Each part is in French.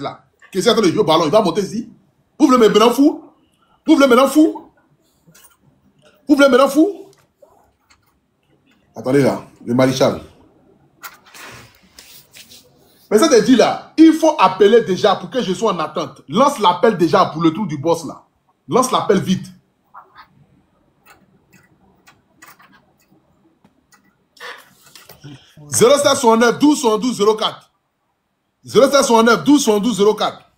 là. Qui est en train de jouer au ballon, il va monter ici. Vous voulez maintenant fou? Vous voulez maintenant fou? Vous voulez maintenant fou? Attendez là, le maréchal. Mais ça te dit là, il faut appeler déjà pour que je sois en attente. Lance l'appel déjà pour le trou du boss là. Lance l'appel vite. « 0769 12 72 04 » 0769 12 72 04.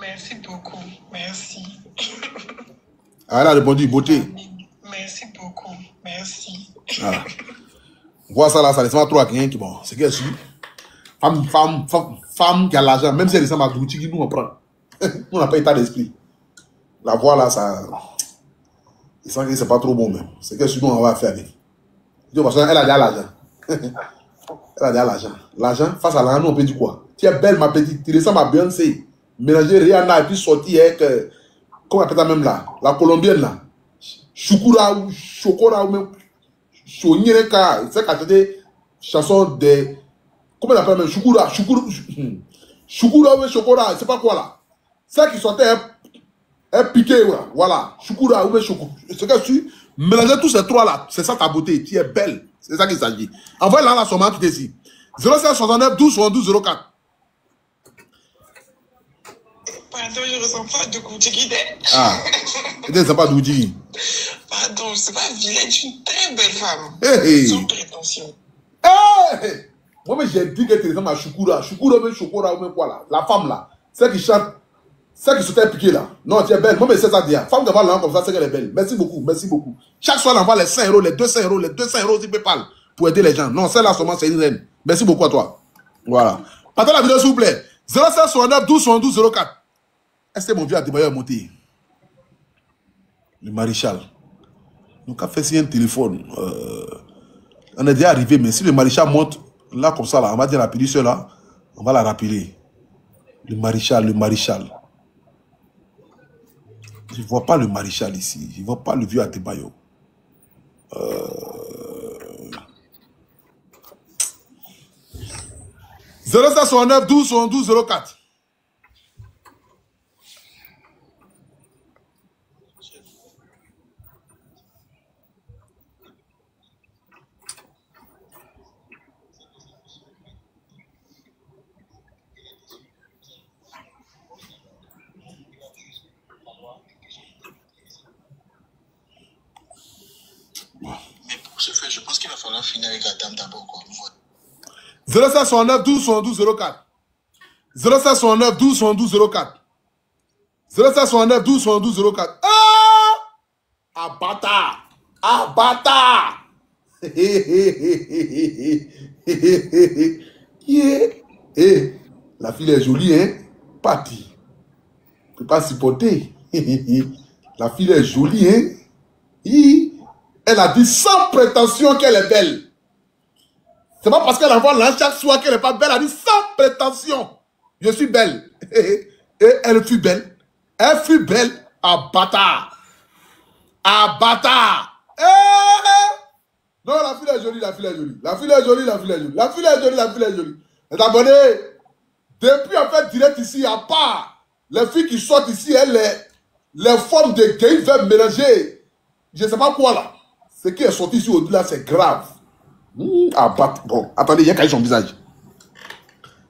Merci beaucoup. Merci. Ah, elle a répondu, beauté. Merci beaucoup. Merci. Ah. Vois ça là, ça ressemble trop à quelqu'un qui, bon, c'est qu'elle suit. Femme qui a l'argent, même si elle ressemble à Gucci, qui nous on prend. On n'a pas état d'esprit. La voix là, ça. Il sent que c'est pas trop bon même. C'est que sinon on va faire avec. Elle a déjà l'argent. Elle a déjà l'argent. L'argent, face à l'argent, nous on peut dire quoi? Tu es belle ma petite, tu ressembles à Beyoncé. Mélanger Rihanna et puis sortir avec, comment on appelle ça même là? La colombienne là. Shukura ou Chokora ou même Chonyereka. C'est qu'à chanter chanson de. Comment on appelle même? Shukura ou Chokora, c'est pas quoi là? C'est qui sortait un piqué, voilà. Shukura ou Chokora. C'est que tu mélanger tous ces trois là, c'est ça ta beauté. Tu es belle. C'est ça qu'il s'agit. Envoie là la somme qui est ici. 0769 12 72 04. Pardon, je ne ressens pas de Gucci. Ah, tu ne ressens pas de Gucci. Pardon, je ne sais pas, Vilaine est une très belle femme. Hey. Sans prétention. Hey. Moi, mais j'ai dit que tu ressembles à Shukura. Shukura ou Chokora ou même quoi là? La femme là. Celle qui chante. Celle qui se fait piquer là. Non, tu es belle. Moi, mais c'est ça dire. Femme qui va là comme ça, c'est qu'elle est belle. Merci beaucoup, merci beaucoup. Chaque soir, elle envoie les 5 euros, les 200 euros, les 200 euros du PayPal pour aider les gens. Non, celle-là seulement, c'est une reine. Merci beaucoup à toi. Voilà. Partez la vidéo, s'il vous plaît. 0769 12 72 04. Est-ce que mon vieux Adebayo est monté? Le maréchal. Donc, a fait si un téléphone. On est déjà arrivé, mais si le maréchal monte, là, comme ça, là, on va dire la pédicule là, on va la rappeler. Le maréchal, le maréchal. Je ne vois pas le maréchal ici. Je ne vois pas le vieux Adebayo. 0769 12 72 04. Mais pour ce faire, je pense qu'il va falloir finir avec la dame d'abord. 0769 12 72 04. 0769 12 72 04. 0769 12 72 04. Ah! Abata! Abata! Yeah. Hey, la fille est jolie, hein? Parti. Je ne peux pas supporter. La fille est jolie, hein? Elle a dit sans prétention qu'elle est belle. C'est pas parce qu'elle envoie là chaque soir qu'elle n'est pas belle. Elle a dit sans prétention. Je suis belle. Et elle fut belle. Elle fut belle. À bâtard. À bâtard. Non, la fille est jolie, la fille est jolie. La fille est jolie, la fille est jolie. La fille est jolie, la fille est jolie. Les abonnés, depuis en fait direct ici, à part les filles qui sortent ici, les formes de gays veulent mélanger. Je ne sais pas quoi là. Ce qui est sorti ici au-delà, c'est grave. Bon, attendez, il y a caché son visage.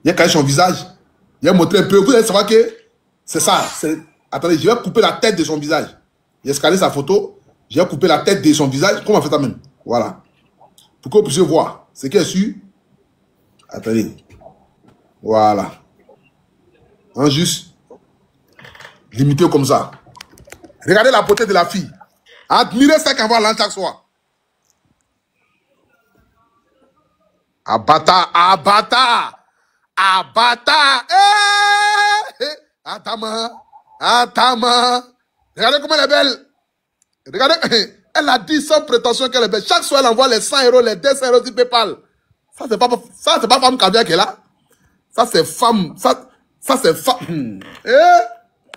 Il y a caché son visage. Il a montré un peu. Vous allez savoir que c'est ça. Attendez, je vais couper la tête de son visage. J'ai scanné sa photo. Je vais couper la tête de son visage. Comment on fait ça même? Voilà. Pour que vous puissiez voir ce qui est sûr. Attendez. Voilà. En juste. Limité comme ça. Regardez la beauté de la fille. Admirez ça qu'elle voit là chaque soir. Abata, abata, abata, Atama, Atama. Regardez comment elle est belle. Regardez, elle a dit sans prétention qu'elle est belle. Chaque soir, elle envoie les 100 euros, les 200 euros du PayPal. Ça, c'est pas femme caviar qui est là. Ça, c'est femme. Ça c'est femme.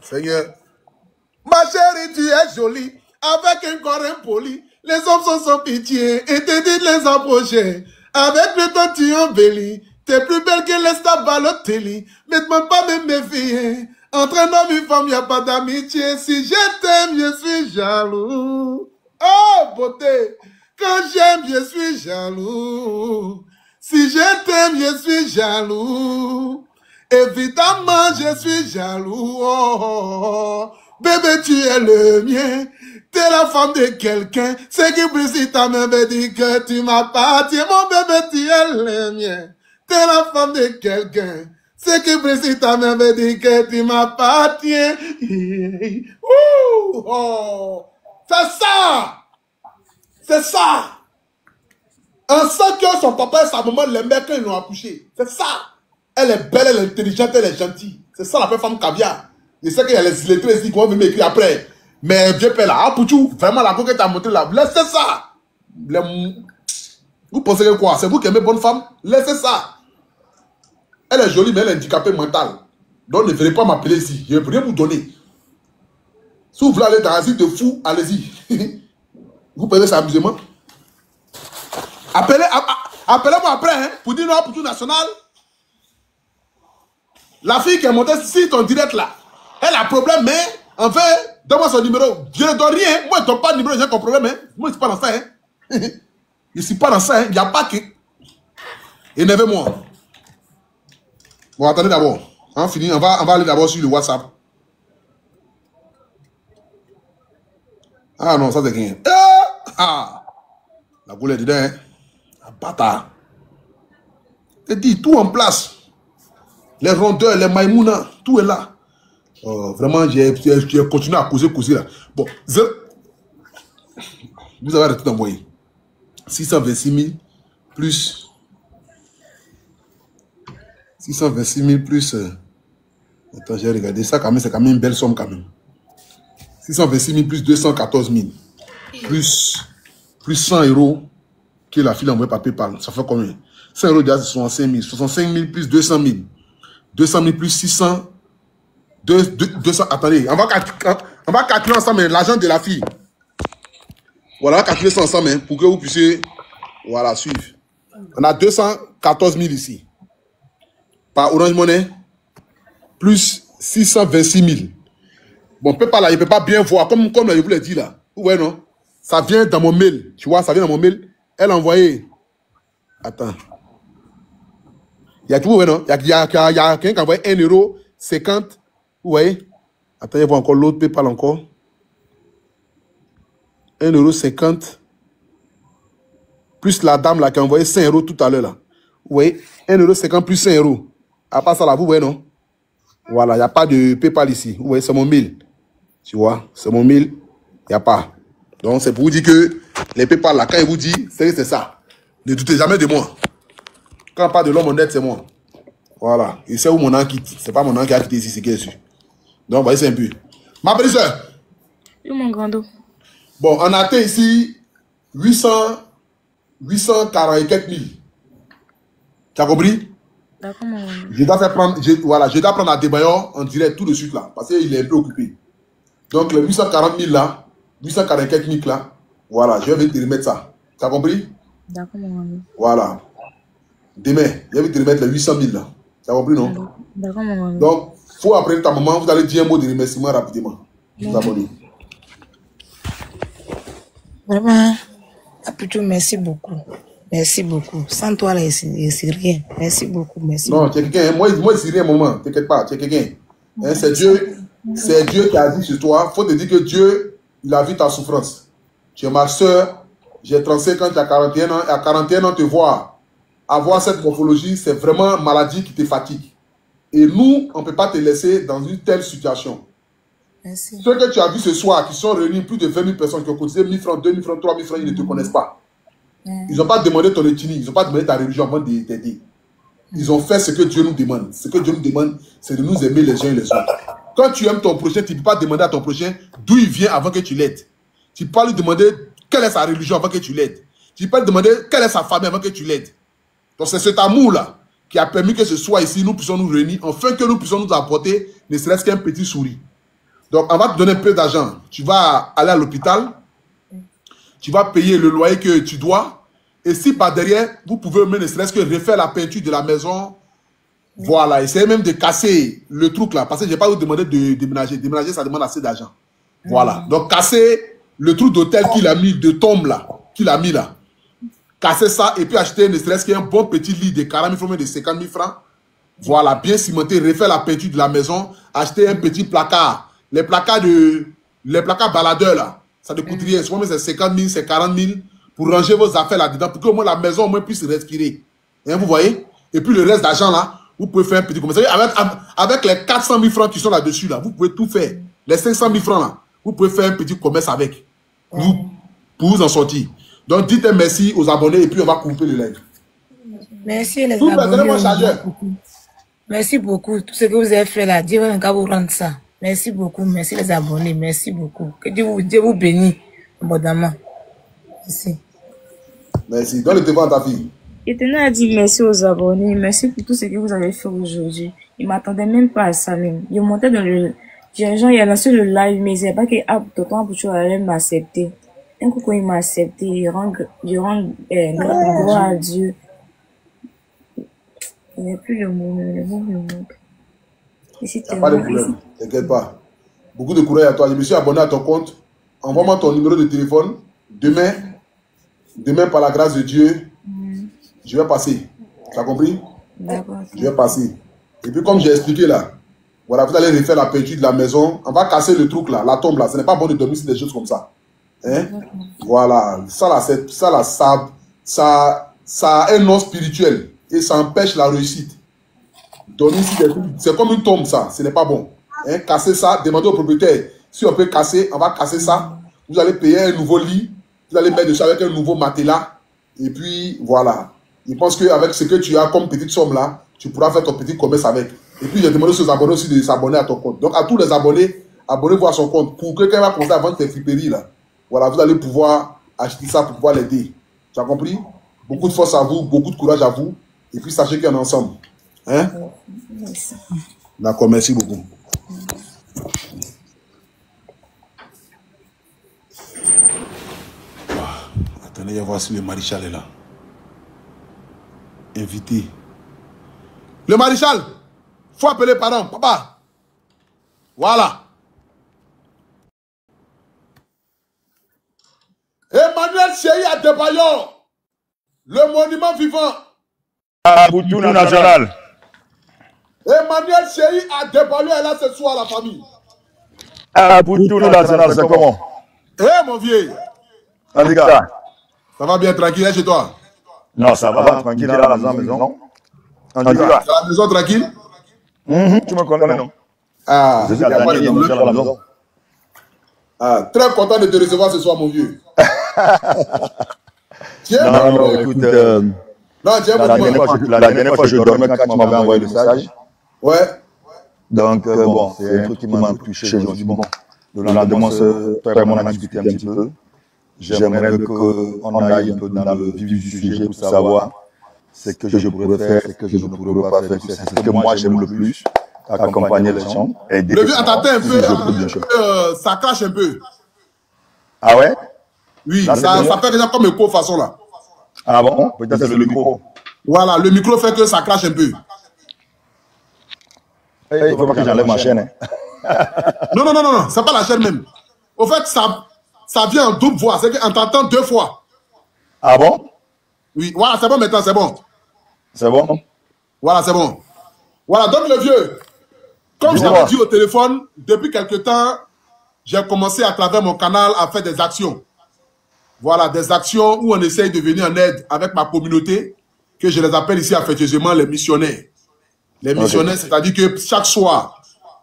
Seigneur. Ma chérie, tu es jolie. Avec un corps impoli. Les hommes sont sans pitié et te disent de les approcher. Avec le temps, tu embellis. T'es plus belle que l'Esta Balotelli. Mais demande pas de me méfier. Entre un homme et une femme, il n'y a pas d'amitié. Si je t'aime, je suis jaloux. Oh, beauté. Quand j'aime, je suis jaloux. Si je t'aime, je suis jaloux. Évidemment, je suis jaloux. Oh, oh, oh. Bébé, tu es le mien. T'es la femme de quelqu'un. C'est qui brise ta main me dit que tu m'appartiens. Mon bébé, tu es le mien. T'es la femme de quelqu'un. C'est qui brise ta main me dit que tu m'appartiens. Oh. C'est ça. C'est ça. On sent que son papa et sa maman l'aimaient quand ils l'ont accouché. C'est ça. Elle est belle, elle est intelligente, elle est gentille. C'est ça la vraie femme caviar. Je sais qu'il y a les illettrés ici qui vont venir m'écrire après. Mais vieux père là, ah Pouchou, vraiment la coquette t'a montré là. Laissez ça. Vous pensez que quoi? C'est vous qui aimez bonne femme? Laissez ça. Elle est jolie, mais elle est handicapée mentale. Donc ne venez pas m'appeler ici. Je ne peux rien vous donner. Si vous voulez aller dans un site de fou, allez-y. Vous payez cet amusement. Appelez-moi après, hein, pour dire non pour tout national. La fille qui est montée sur ton direct là, elle a un problème, mais en fait, donne-moi son numéro. Je ne donne rien. Moi, je ne donne pas de numéro, j'ai un problème. Hein. Moi, je ne suis pas dans ça. Hein. Je ne suis pas dans ça. Il n'y a pas que. Énervez-moi. Bon, attendez d'abord. On finit. On va aller d'abord sur le WhatsApp. Ah non, ça c'est rien. Ah! La boule est dedans, hein? Un bâtard. Je dis tout en place. Les rondeurs, les maïmouna, tout est là. Vraiment, j'ai continué à causer là. Bon, vous avez arrêté d'envoyer. 626 000 plus. 626 000 plus. Attends, j'ai regardé ça quand même, c'est quand même une belle somme quand même. 626 000 plus 214 000. Plus 100 euros que la fille a envoyé par PayPal. Ça fait combien? 100 euros déjà, c'est 65 000. 65 000 plus 200 000. 200 000 plus 600. 200. Attendez, on va calculer ensemble l'argent de la fille. Voilà, on va calculer ça ensemble hein, pour que vous puissiez voilà, suivre. On a 214 000 ici. Par Orange Money. Plus 626 000. Bon, PayPal là, il ne peut pas bien voir. Comme je vous l'ai dit là. Ouais, non? Ça vient dans mon mail. Tu vois, ça vient dans mon mail. Elle a envoyé. Attends. Il y a tout, ouais, non? Il y a quelqu'un qui a envoyé 1,50 €. Vous voyez? Attends, il y a encore l'autre PayPal encore. 1,50 €. Plus la dame là qui a envoyé 5 € tout à l'heure là. Vous voyez? 1,50 € plus 5 €. À part ça là, vous voyez, non? Voilà, il n'y a pas de PayPal ici. Vous voyez, c'est mon mail. Tu vois? C'est mon mail. Il n'y a pas. Donc, c'est pour vous dire que les PayPal là, quand il vous dit, c'est ça. Ne doutez jamais de moi. Quand on parle de l'homme honnête, c'est moi. Voilà. Et c'est où mon nom quitte. C'est pas mon nom qui a quitté ici, c'est qui est dessus. Donc, vous voyez, c'est un peu. Ma petite soeur. Oui, mon grand dos. Bon, on a atteint ici 840 et quelques mille. Tu as compris? D'accord, mon grand dos. Je dois faire prendre, je dois prendre à Débaillon en direct tout de suite là. Parce qu'il est un peu occupé. Donc, les 840 000 là, 840 et quelques mille là, voilà, je vais te remettre ça. Tu as compris? D'accord, mon grand dos. Voilà. Demain, je vais te remettre les 800 000 là. Tu as compris, non? D'accord, mon grand dos. Donc, il faut après ta maman, vous allez dire un mot de remerciement rapidement. Vous abonnez. Vraiment, plutôt merci beaucoup. Merci beaucoup. Sans toi, là, c'est rien. Merci beaucoup. Merci Non, beaucoup. tu es quelqu'un. Moi, c'est rien, maman. T'inquiète pas, tu es quelqu'un. Hein, c'est Dieu qui a dit sur toi. Il faut te dire que Dieu, il a vu ta souffrance. Tu es ma soeur. J'ai 35 ans, tu as 41 ans. Et à 41 ans, te voir, avoir cette morphologie, c'est vraiment une maladie qui te fatigue. Et nous, on ne peut pas te laisser dans une telle situation. Merci. Ceux que tu as vus ce soir, qui sont réunis, plus de 20 000 personnes qui ont cotisé 1 000 francs, 2 000 francs, 3 000 francs, ils ne te connaissent pas. Ils n'ont pas demandé ton ethnie, ils n'ont pas demandé ta religion avant de t'aider. Ils ont fait ce que Dieu nous demande. Ce que Dieu nous demande, c'est de nous aimer les uns et les autres. Quand tu aimes ton prochain, tu ne peux pas demander à ton prochain d'où il vient avant que tu l'aides. Tu ne peux pas lui demander quelle est sa religion avant que tu l'aides. Tu ne peux pas lui demander quelle est sa famille avant que tu l'aides. Donc c'est cet amour-là qui a permis que ce soit ici, nous puissions nous réunir, afin que nous puissions nous apporter ne serait-ce qu'un petit sourire. Donc on va te donner un peu d'argent. Tu vas aller à l'hôpital, tu vas payer le loyer que tu dois, Et si par derrière, vous pouvez même ne serait-ce que refaire la peinture de la maison. Voilà, essayez même de casser le truc là. Parce que je n'ai pas vous demandé de déménager. Déménager, ça demande assez d'argent. Voilà. Donc, casser le truc d'hôtel qu'il a mis, de tombe là, qu'il a mis là. Casser ça et puis acheter ne serait-ce qu'un bon petit lit de 40 000 francs, de 50 000 francs. Voilà, bien cimenté, refaire la peinture de la maison, acheter un petit placard. Les placards baladeurs là, ça ne coûte rien. Souvent, c'est 50 000, c'est 40 000 pour ranger vos affaires là-dedans, pour que au moins la maison au moins puisse respirer. Hein, vous voyez? Et puis le reste d'argent là, vous pouvez faire un petit commerce. Avec les 400 000 francs qui sont là-dessus là, vous pouvez tout faire. Les 500 000 francs là, vous pouvez faire un petit commerce avec. Pour vous en sortir. Donc dites un merci aux abonnés et puis on va couper le live. Merci les abonnés. Merci beaucoup. Tout ce que vous avez fait là, Dieu va vous rendre ça. Merci beaucoup. Merci les abonnés. Merci beaucoup. Que Dieu vous bénisse abondamment. Merci. Merci. Donne le téléphone à ta fille. Je tenais à dire merci aux abonnés. Merci pour tout ce que vous avez fait aujourd'hui. Ils ne m'attendaient même pas à ça même. Ils montaient dans le... Jean, il a lancé le live, mais il ne savait pas que Tonton Pouchou allait m'accepter. Un coup, quand il m'a accepté, il rend gloire à Dieu. Il n'y a plus le mot me manque. Il n'y a pas de problème, t'inquiète pas. Beaucoup de courage à toi. Je me suis abonné à ton compte. Envoie-moi ton numéro de téléphone. Demain, par la grâce de Dieu, je vais passer. Tu as compris? D'accord. Je vais passer. Et puis, comme j'ai expliqué là, voilà, vous allez refaire la peinture de la maison. On va casser le truc là, la tombe là. Ce n'est pas bon de dormir sur des choses comme ça. Hein? Voilà. Ça là, ça a un nom spirituel. Et ça empêche la réussite. Dormir sur des trucs, c'est comme une tombe ça. Ce n'est pas bon. Hein? Casser ça, demandez au propriétaire. Si on peut casser, on va casser ça. Vous allez payer un nouveau lit. Vous allez mettre dessus avec un nouveau matelas. Et puis, voilà. Je pense qu'avec ce que tu as comme petite somme là, tu pourras faire ton petit commerce avec. Et puis, j'ai demandé aux abonnés aussi de s'abonner à ton compte. Donc, à tous les abonnés, abonnez-vous à son compte. Pour que quelqu'un va commencer à vendre tes friperies là, voilà, vous allez pouvoir acheter ça pour pouvoir l'aider. Tu as compris? Beaucoup de force à vous, beaucoup de courage à vous. Et puis, sachez qu'on est ensemble. Hein? D'accord, merci beaucoup. Attendez, on va voir si le maréchal est là. Invité. Le maréchal, faut appeler parent, papa. Voilà. Emmanuel Chéri Adebayor, le monument vivant. Boutou national. Emmanuel Chéri Adebayor est là ce soir, la famille. Boutou national, c'est comment? Eh mon vieux. Alika. Ça va bien tranquille hein, chez toi? Non, ça va tranquille à la maison. À la maison tranquille? Tu me connais, non? Ah, je suis à la maison. Ah, très content de te recevoir ce soir, mon vieux. Tiens, non, écoute, la dernière fois, je dormais quand tu m'avais envoyé le message. Ouais. Donc, bon, c'est un truc qui m'a touché. Je me dis, bon, le lendemain, toi et moi, on a discuté un petit peu. J'aimerais qu'on aille un peu dans le vif du sujet pour savoir ce que je pourrais faire, ce que je ne pourrais pas faire. C'est ce que moi, j'aime le plus. Accompagner les gens. Le vieux, attends un peu, ça crache un peu. Ah ouais? Oui, ça fait déjà comme écho façon là. Ah bon? Peut-être c'est le micro. Voilà, le micro fait que ça crache un peu. Il ne faut pas que j'enlève ma chaîne. Hein. Non, c'est pas la chaîne même. Au fait, ça vient en double voix, c'est qu'on t'entend deux fois. Ah bon? Oui, voilà, c'est bon maintenant, c'est bon. C'est bon? Voilà, c'est bon. Voilà, donc le vieux, comme je t'avais dit au téléphone, depuis quelque temps, j'ai commencé à travers mon canal à faire des actions. Voilà, des actions où on essaye de venir en aide avec ma communauté, que je les appelle ici affectueusement les missionnaires. Les missionnaires, c'est-à-dire que chaque soir,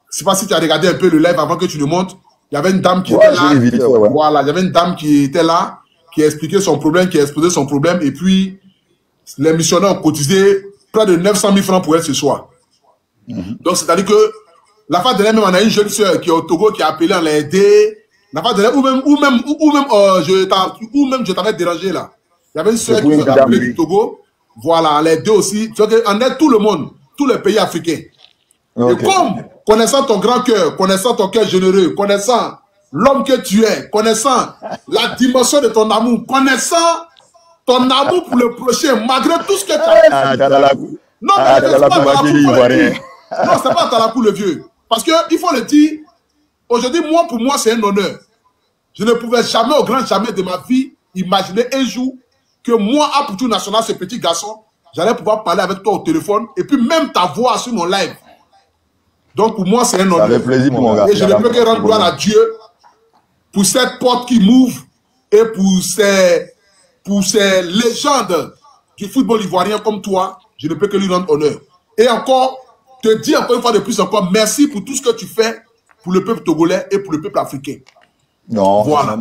je ne sais pas si tu as regardé un peu le live avant que tu le montes, il y avait une dame qui était là. Voilà, il y avait une dame qui était là, qui expliquait son problème, qui exposait son problème, et puis les missionnaires ont cotisé près de 900 000 francs pour elle ce soir. Donc, c'est-à-dire que la fois dernière, même, on a une jeune soeur qui est au Togo, qui a appelé, on l'a aidé. La fois dernière, ou même je t'avais dérangé là. Il y avait une soeur qui a appelé du Togo. Voilà, on l'a aidé aussi. On aide tout le monde, tous les pays africains. Et comme, connaissant ton grand cœur, connaissant ton cœur généreux, connaissant l'homme que tu es, connaissant la dimension de ton amour, connaissant ton amour pour le prochain, malgré tout ce que tu as fait. Non, mais c'est pas Tala pour le vieux. Parce qu'il faut le dire, aujourd'hui, moi, pour moi, c'est un honneur. Je ne pouvais jamais, au grand jamais de ma vie, imaginer un jour que moi, à Poutou National, ce petit garçon, j'allais pouvoir parler avec toi au téléphone et puis même ta voix sur mon live. Donc, pour moi, c'est un honneur. Ça fait plaisir pour mon gars. Et je ne peux que rendre gloire à Dieu pour cette porte qui m'ouvre et pour ces légendes du football ivoirien comme toi. Je ne peux que lui rendre honneur. Et encore, te dire encore une fois de plus encore, merci pour tout ce que tu fais pour le peuple togolais et pour le peuple africain. Non, voilà.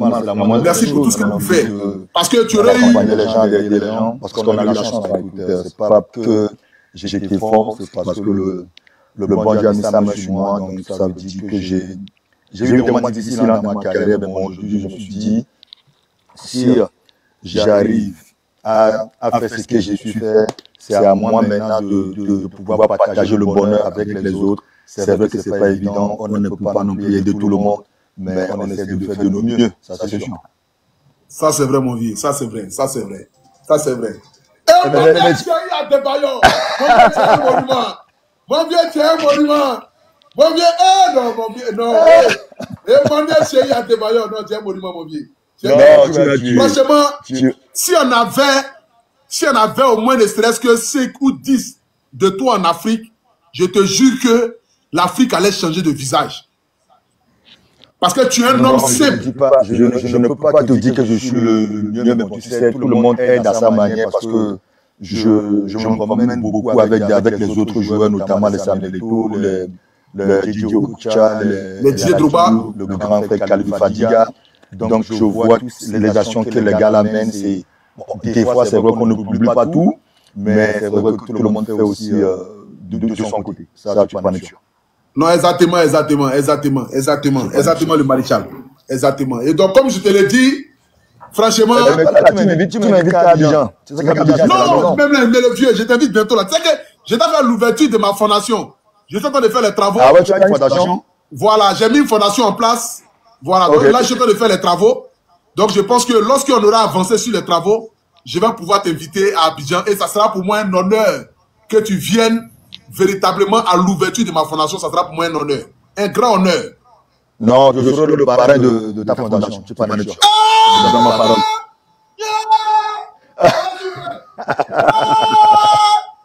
Merci pour tout ce que tu fais. Parce que tu aurais eu... les gens derrière les gens, parce qu'on a eu la chance d'écouter. C'est pas que j'ai été fort, c'est parce que le bon Dieu a mis sa main sur moi. Donc ça veut dire que j'ai eu des moments difficiles dans ma carrière. Mais bon, aujourd'hui, je me suis dit, si j'arrive à faire ce que j'ai su faire, c'est à moi maintenant de pouvoir partager le bonheur avec les autres. C'est vrai que c'est pas évident, on ne peut pas non plus aider tout le monde, mais on essaie de faire de nos mieux, ça c'est sûr. Ça c'est vrai mon vieux, ça c'est vrai, ça c'est vrai, ça c'est vrai. Et mon vieux, tu es à Debayon, mon vieux, tu es un monument, mon vieux, non, mon vieux, non, et mon vieux, tu es à Debayon, non, tu es un monument mon vieux. Non, tu l'as dit. Franchement, si on avait au moins ne serait-ce que 5 ou 10 de toi en Afrique, je te jure que l'Afrique allait changer de visage. Parce que tu es un homme simple. Je ne peux pas te dire que je suis le mieux, mais tu sais, tout le monde aide à sa manière parce que je me promène beaucoup avec les autres joueurs, notamment les Samuel Eto'o, le Didier Okocha, le Didier Drogba, le grand frère Khalifa Fadiga. Donc je vois les actions que les gars l'amènent. Des fois, c'est vrai qu'on ne publie pas tout, mais c'est vrai que tout le monde fait aussi de son côté. Ça, tu peux pas être sûr. Non, exactement, le maréchal. Exactement. Et donc, comme je te l'ai dit, franchement... Tu m'invites à Abidjan. Non, même le vieux, je t'invite bientôt là. Tu sais que je t'ai fait l'ouverture de ma fondation. Je suis en train de faire les travaux. Ah ouais, tu as une fondation? Voilà, j'ai mis une fondation en place. Voilà, donc là, je suis en train de faire les travaux. Donc, je pense que lorsqu'on aura avancé sur les travaux, je vais pouvoir t'inviter à Abidjan et ça sera pour moi un honneur que tu viennes véritablement à l'ouverture de ma fondation. Ça sera pour moi un honneur, un grand honneur. Non, je serai le parrain de ta fondation. Tu peux pas dire. Je donne ma parole.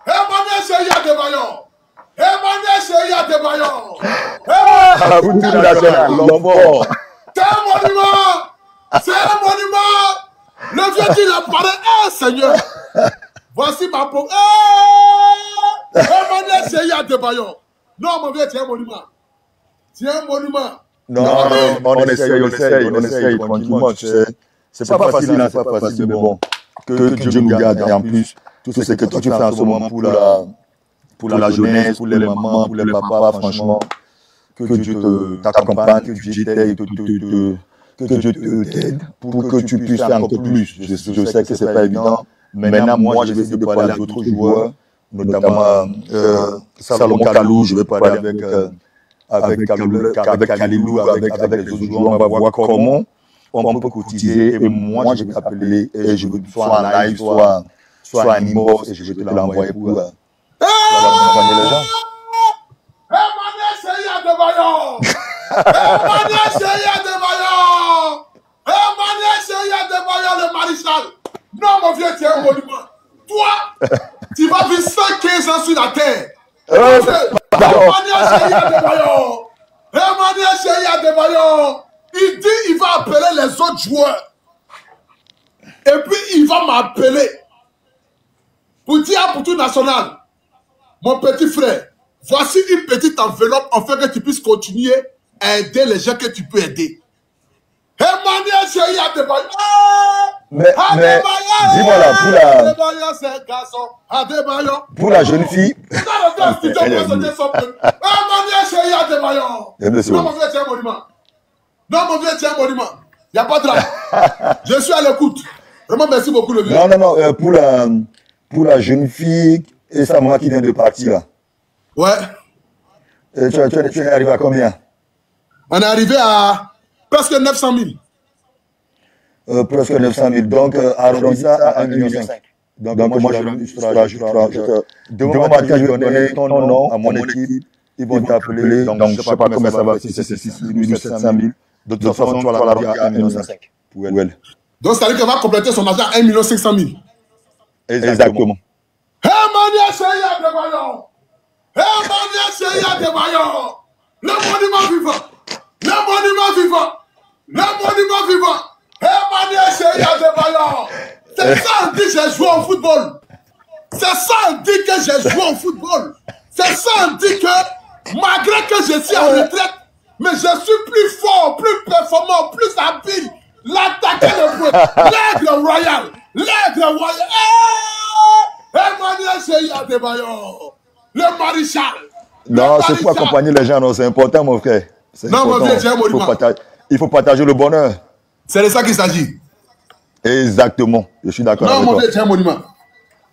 Emmanuel Cheya Debayon. Emmanuel Cheya Debayon. C'est un monument. C'est un monument. Le vieux dit la parole. Seigneur. Voici ma peau. Emmanuel Cheya Debayon. Non, mon vieux, c'est un monument. C'est un monument. Non, on essaye tranquillement, tu sais. C'est pas facile, c'est pas facile, mais bon. Que Dieu nous garde. Et en plus, tout ce que toi tu fais en ce moment pour la jeunesse, pour les mamans, pour les papas, franchement, que Dieu t'accompagne, que Dieu t'aide, que Dieu t'aide pour que tu puisses faire encore plus. Je sais que c'est pas évident. Maintenant, moi, je vais essayer de parler à d'autres joueurs, notamment Salomon Kalou, je vais parler avec Kalilou, avec les autres joueurs, on va voir comment on peut cotiser. Et moi, je vais t'appeler et je veux soit en live, soit en inbox, et je vais te l'envoyer pour accompagner les gens. Emmanuel Cheya Debayon. Emmanuel Cheya Debayon. Emmanuel Cheya Debayon, le maréchal. Non, mon vieux, tu es un monument. Toi, tu vas vivre 115 ans sur la terre. Emmanuel Cheya Debayon. Emmanuel Cheya Debayon. Il dit il va appeler les autres joueurs. Et puis il va m'appeler. Pour dire à Poutou National, mon petit frère, voici une petite enveloppe afin que tu puisses continuer à aider les gens que tu peux aider. Emmanuel Cheya Debayon. Mais dis-moi là, pour la jeune fille. Emmanuel Cheya Debayon. Non, mon vieux, c'est un monument. Non, mon vieux, c'est un monument. Il n'y a pas de drame. Je suis à l'écoute. Vraiment, merci beaucoup, le vieux. Non, pour la jeune fille et sa maman qui vient de partir là. Ouais. Tu es arrivé à combien? On est arrivé à presque 900 000. presque 900 000. Donc, arrondis ça à 1,5 million. Donc moi, demain matin, je vais donner ton nom à mon équipe. Ils vont t'appeler. Donc, je ne sais pas comment ça va, si c'est 6 000 ou 700 000. De toute façon, tu vas la remplir à 1,5 million pour elle. Donc, c'est-à-dire qu'elle va compléter son argent à 1 500 000. Exactement. Hé, Mania, c'est Y'a de Bayon. Hé, Mania, c'est Y'a de Bayon. Le monument vivant. Le monument vivant. Le monument vivant. Hé, Mania, c'est Y'a de Bayon. C'est ça, on dit que j'ai joué au football. C'est ça, on dit que j'ai joué au football. C'est ça, on dit que, malgré que je suis en retraite, mais je suis plus fort, plus performant, plus habile. L'attaquer le bruit. L'aigle royal. L'aigle royal. Emmanuel Cheya Adebayor. Le maréchal. Non, c'est pour accompagner les gens, non, c'est important, mon frère. Non, mon vieux, j'ai un monument. Il faut partager le bonheur. C'est de ça qu'il s'agit. Exactement. Je suis d'accord avec toi. Non, mon vieux, j'ai un monument.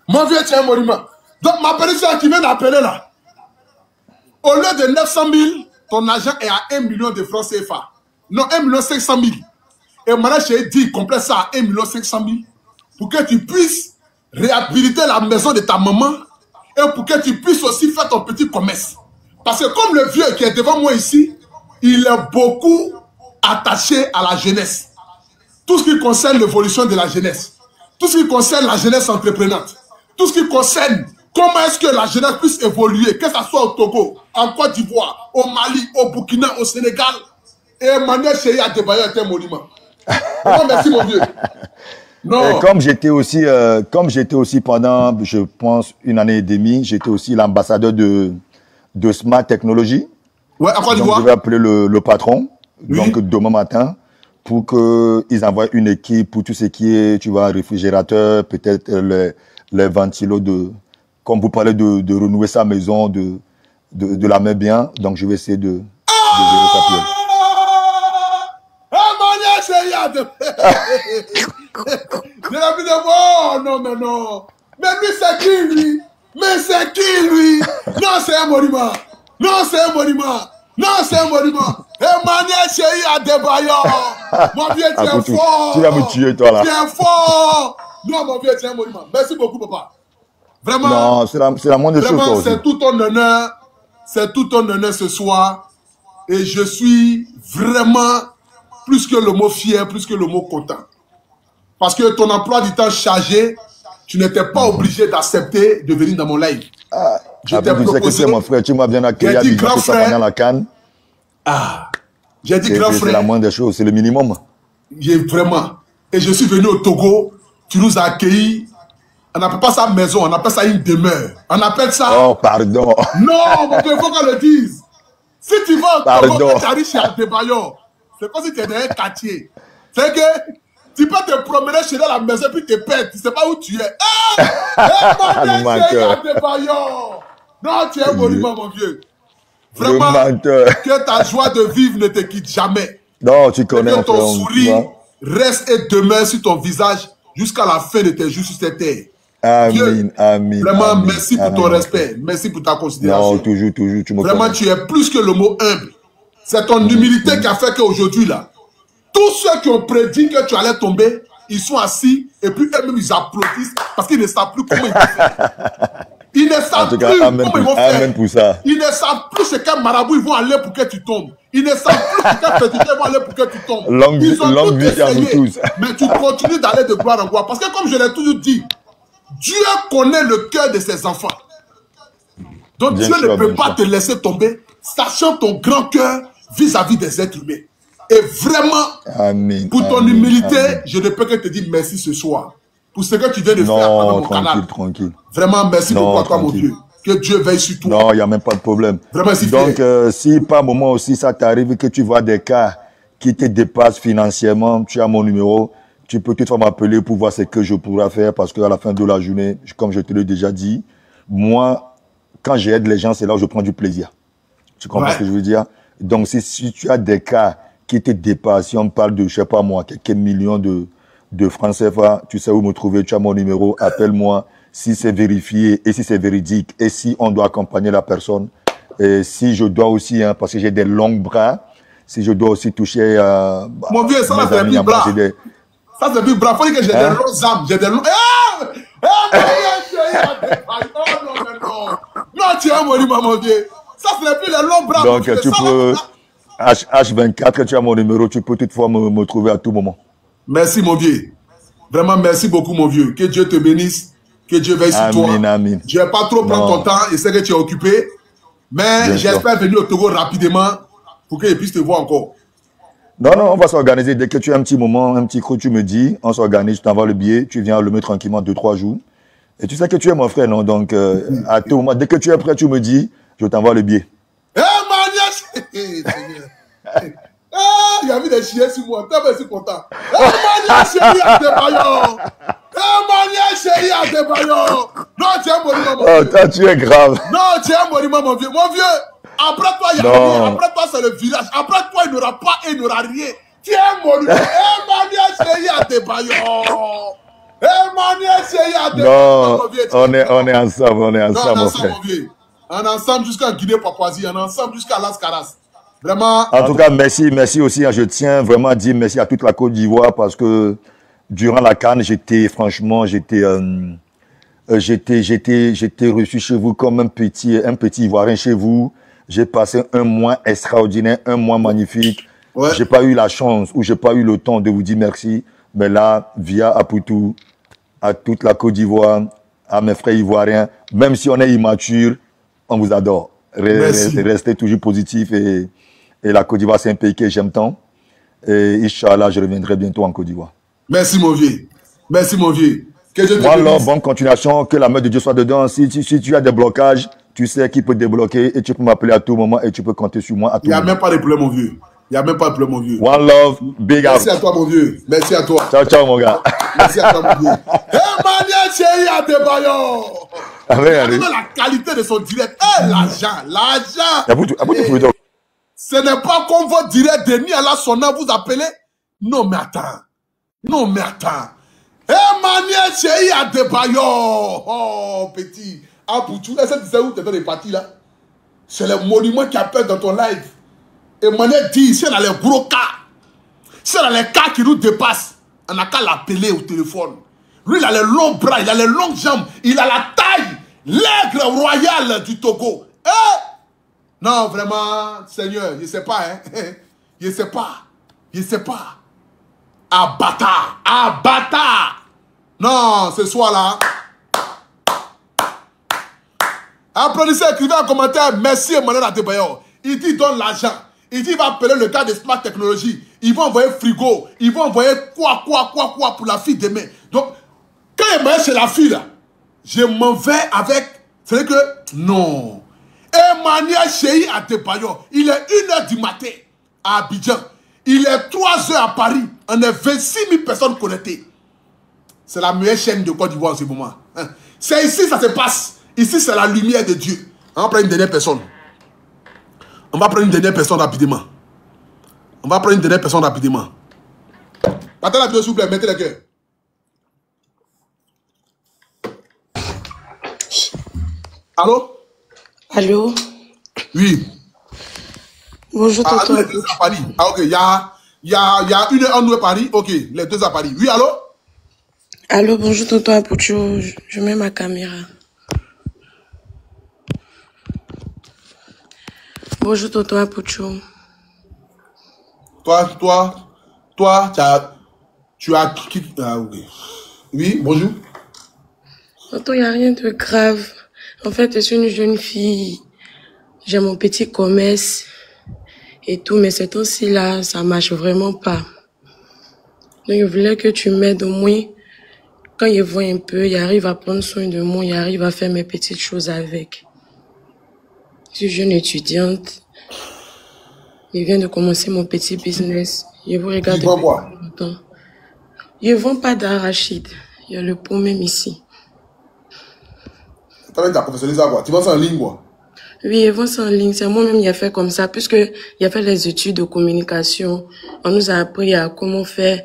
Mon vieux, j'ai un monument. Donc, ma personne qui vient d'appeler là, au lieu de 900 000, ton argent est à 1 million de francs CFA. Non, 1 500 000. Et maintenant, j'ai dit, complète ça à 1 500 000 pour que tu puisses réhabiliter la maison de ta maman et pour que tu puisses aussi faire ton petit commerce. Parce que comme le vieux qui est devant moi ici, il est beaucoup attaché à la jeunesse. Tout ce qui concerne l'évolution de la jeunesse, tout ce qui concerne la jeunesse entreprenante, tout ce qui concerne comment est-ce que la jeunesse puisse évoluer, que ce soit au Togo, en Côte d'Ivoire, au Mali, au Burkina, au Sénégal. Et Emmanuel Cheya Adebayor est un monument. Non, merci mon vieux. Non. Et comme j'étais aussi pendant, je pense, 1 année et demie, j'étais aussi l'ambassadeur de Smart Technology. Ouais, à Côte d'Ivoire. Donc, je vais appeler le patron, oui. Donc demain matin, pour qu'ils envoient une équipe pour tout ce qui est, tu vois, réfrigérateur, peut-être les ventilos comme vous parlez de renouer sa maison, de la mettre bien. Donc, je vais essayer de gérer ça pour elle. Non, non, non. Mais lui, c'est qui, lui? Mais c'est qui, lui? Non, c'est un monument. Non, c'est un monument. Non, c'est un monument. Emmanuel Cheya Adebayor. Mon vieux, tu es fort. Tu vas me tuer, toi, là. Tu es fort. Non, mon vieux, tu es un monument. Merci beaucoup, papa. Vraiment. Non, c'est la moindre chose. Vraiment, c'est tout ton honneur. C'est tout ton honneur ce soir. Et je suis vraiment plus que le mot fier, plus que le mot content. Parce que ton emploi du temps chargé, tu n'étais pas obligé d'accepter de venir dans mon live. Ah, je t'ai proposé. Mon frère, tu m'as bien accueilli. J'ai dit grand frère. Pendant la Cannes. Ah, j'ai dit grand frère. C'est la moindre des choses, c'est le minimum. Vraiment. Et je suis venu au Togo, tu nous as accueillis. On n'appelle pas ça maison, on appelle ça une demeure. On appelle ça... Oh, pardon. Non, mon frère, il faut qu'on le dise. Si tu vas au Togo, tu arrives chez Adebayor, c'est comme si tu es dans un quartier. C'est que tu peux te promener chez la maison puis te perdre. Tu ne sais pas où tu es. Adebayor. Non, tu es un monument, mon vieux. Vraiment, que ta joie de vivre ne te quitte jamais. Non, tu connais. Que ton sourire reste et demeure sur ton visage jusqu'à la fin de tes jours sur cette terre. Amen, amen. Vraiment, amen, merci pour ton respect. Merci pour ta considération. Non, toujours, toujours. Tu me Vraiment, connais. tu es plus que le mot humble. C'est ton humilité qui a fait qu'aujourd'hui, là, tous ceux qui ont prédit que tu allais tomber, ils sont assis et puis eux-mêmes, ils applaudissent parce qu'ils ne savent plus comment ils vont faire. Ils ne savent plus comment ils vont faire. Amen pour ça. Ils ne savent plus ce quel marabout ils vont aller pour que tu tombes. Ils ne savent plus ce quel prédicateur ils vont aller pour que tu tombes. Ils ont tout essayé, mais tu continues d'aller de gloire en gloire. Parce que comme je l'ai toujours dit, Dieu connaît le cœur de ses enfants. Donc Dieu ne peut pas te laisser tomber, sachant ton grand cœur vis-à-vis des êtres humains. Et vraiment, pour ton humilité, je ne peux que te dire merci ce soir. Pour ce que tu viens de faire pendant mon canal. Tranquille. Vraiment, merci pour toi, mon Dieu. Que Dieu veille sur toi. Non, il n'y a même pas de problème. Vraiment, donc, si par moment aussi ça t'arrive que tu vois des cas qui te dépassent financièrement, tu as mon numéro, tu peux toutefois m'appeler pour voir ce que je pourrais faire parce qu'à la fin de la journée, comme je te l'ai déjà dit, moi, quand j'aide les gens, c'est là où je prends du plaisir. Tu comprends ce que je veux dire? Donc, si tu as des cas qui te dépassent, si on parle de, je sais pas moi, quelques millions de francs CFA, tu sais où me trouver, tu as mon numéro, appelle-moi si c'est vérifié et si c'est véridique et si on doit accompagner la personne. Et si je dois aussi, hein, parce que j'ai des longs bras, si je dois aussi toucher mon vieux, ça là, c'est un petit bras. Ça, c'est plus bravo. Il faut dire que j'ai des longs âmes. J'ai des longs... Non, tu es mort, mon vieux. Ça, ce n'est plus les longs bras. Donc, tu peux... H24, tu as mon numéro. Tu peux toutefois me trouver à tout moment. Merci, mon vieux. Vraiment, merci beaucoup, mon vieux. Que Dieu te bénisse. Que Dieu veille sur toi. Amen. Je ne vais pas trop prendre ton temps. Je sais que tu es occupé. Mais j'espère venir au Togo rapidement pour que je puisse te voir encore. Non, on va s'organiser. Dès que tu as un petit moment, un petit creux, tu me dis, on s'organise, je t'envoie le billet, tu viens le mettre tranquillement 2-3 jours. Et tu sais que tu es mon frère, non? Donc, à tout moment, dès que tu es prêt, tu me dis, je t'envoie le billet. Eh, Mania, il y a mis des chiens sur moi. T'es bien content. Eh, Mania, chérie, à Adebayor. Eh, Mania, chérie, à Adebayor. Non, tu es un monument, mon vieux. Oh, toi, tu es grave. Non, tu es un monument, mon vieux. Mon vieux. Après toi, il n'y a rien. Après toi, c'est le village. Après toi, il n'y aura pas et il n'y aura rien. Tu es un monument. Emmanuel Chéri Adebayor. Emmanuel Chéri Adebayor. Non, on est ensemble, mon frère. On est ensemble jusqu'à Guinée-Papouasie. On est ensemble jusqu'à Las Caras. Vraiment. En tout cas, merci aussi. Je tiens vraiment à dire merci à toute la Côte d'Ivoire parce que durant la CAN, j'étais reçu chez vous comme un petit Ivoirien chez vous. J'ai passé un mois extraordinaire, un mois magnifique. Ouais. J'ai pas eu la chance ou j'ai pas eu le temps de vous dire merci. Mais là, via Apoutou, à toute la Côte d'Ivoire, à mes frères ivoiriens, même si on est immature, on vous adore. Restez toujours positif et la Côte d'Ivoire, c'est un pays que j'aime tant. Et Inch'Allah, je reviendrai bientôt en Côte d'Ivoire. Merci, mon vieux. Merci, mon vieux. Voilà, bonne continuation, que la main de Dieu soit dedans. Si tu as des blocages, tu sais qui peut débloquer et tu peux m'appeler à tout moment et tu peux compter sur moi à tout moment. Il n'y a même pas de problème, mon vieux. Il n'y a même pas de problème, mon vieux. One love, big out. Merci à toi, mon vieux. Merci à toi. Ciao, mon gars. Merci à toi, mon vieux. Emmanuel Chéri Adebayor. Regardez la qualité de son direct. L'argent. Ce n'est pas comme votre direct Denis Allah Sonna vous appelez. Non, mais attends. Emmanuel Chéri Adebayor. Oh, petit. Ah, pour tout, est-ce que tu sais où tu es dans les parties là? C'est le monument qui appelle dans ton live. Emmanuel dit, c'est dans les gros cas. C'est dans les cas qui nous dépassent. On n'a qu'à l'appeler au téléphone. Lui, il a les longs bras, il a les longues jambes, il a la taille. L'aigle royal du Togo. Non, vraiment, Seigneur, je ne sais pas, hein. Je ne sais pas. Abatard. Non, ce soir-là. Applaudissez, écrivez en commentaire. Merci Emmanuel Adebayor. Il dit donne l'argent. Il dit il va appeler le gars de Smart Technology. Ils vont envoyer frigo. Ils vont envoyer quoi pour la fille demain. Donc, quand il m'a chez la fille là, je m'en vais avec. C'est que non. Emmanuel Chéri Adebayor. Il est 1h du matin à Abidjan. Il est 3h à Paris. On est 26 000 personnes connectées. C'est la meilleure chaîne de Côte d'Ivoire en ce moment. C'est ici ça se passe. Ici, c'est la lumière de Dieu. On va prendre une dernière personne. rapidement. Partez la vidéo, s'il vous plaît. Mettez les cœurs. Allô? Allô? Oui. Bonjour, tonton. Les deux à Paris. Ah, ok. Il y a une heure à Paris. Ok. Les deux à Paris. Oui, allô? Allô, bonjour, tonton Apoucho. Je mets ma caméra. Bonjour, tonton Apoucho. Toi, tu as... Ah, ok. Oui, bonjour. Tonton, il n'y a rien de grave. En fait, je suis une jeune fille. J'ai mon petit commerce et tout, mais ces temps-ci là, ça marche vraiment pas. Donc, je voulais que tu m'aides au moins. Quand il voit un peu, il arrive à prendre soin de moi, il arrive à faire mes petites choses avec. Je suis jeune étudiante. Je viens de commencer mon petit business. Je vous regarde depuis longtemps. Je ne vends pas d'arachide. Il y a le pot même ici. Tu as professionnalisé quoi? Tu vends ça en ligne quoi? Oui, je vends ça en ligne. C'est moi-même qui ai fait comme ça. Puisque il a fait les études de communication. On nous a appris à comment faire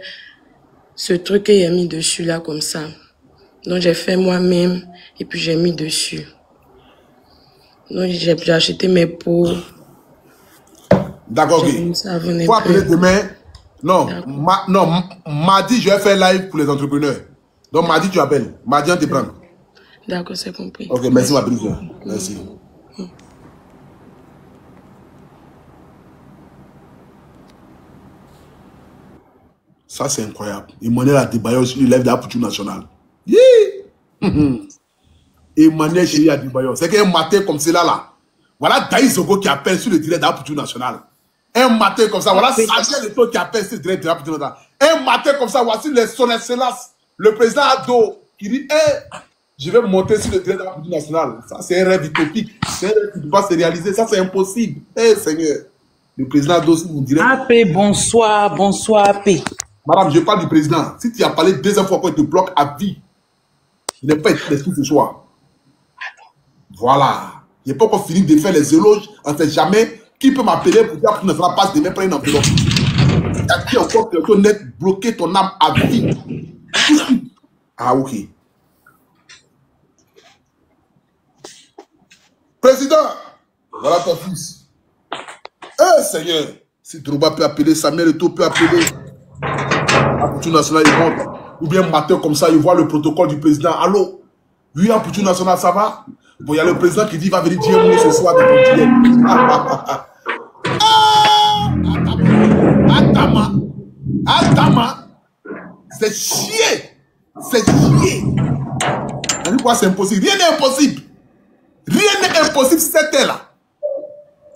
ce truc qu'il a mis dessus là comme ça. Donc j'ai fait moi-même et puis j'ai mis dessus. Donc j'ai acheté mes pots. D'accord, ok. Il faut appeler demain Non, mardi, je vais faire live pour les entrepreneurs. Donc, mardi, tu appelles. Mardi, on te prend. D'accord, c'est compris. Ok, merci ma prise. Merci. Ça, c'est incroyable. Emmanuel a débaillé sur le live de la Poutou nationale. Emmanuel chéri a débaillé. C'est qu'un matin comme cela là. Voilà Daïs Zogo qui appelle sur le direct de la Poutou nationale. Un matin comme ça, voilà Samuel Leto qui appelle sur le direct de la Poutou nationale. Un matin comme ça, voici son excellence, le président Ado, qui dit je vais monter sur le direct de la Poutou nationale. Ça, c'est un rêve utopique. C'est un rêve qui ne peut pas se réaliser. Ça, c'est impossible. Seigneur. Le président Ado, si vous direz. AP, bonsoir, bonsoir, AP. Madame, je parle du président. Si tu as parlé deuxième fois qu'on te bloque à vie, il n'est pas l'esprit ce soir. Voilà. Je n'ai pas encore fini de faire les éloges. On ne sait jamais qui peut m'appeler pour dire que ne sera pas demain prendre une enveloppe. Tu as dit encore que tu as bloqué ton âme à vie. Ah, ok. Président, voilà ton fils. Seigneur, si Drouba peut appeler, Samuel Eto'o peut appeler. À Poutou national, il monte. Ou bien matin comme ça, il voit le protocole du président. Allô? Oui, à Poutou national, ça va? Bon, il y a le président qui dit il va venir dire mon ce soir de Adama. C'est chier. C'est chier. On dit quoi, c'est impossible? Rien n'est impossible. Rien n'est impossible, c'était là.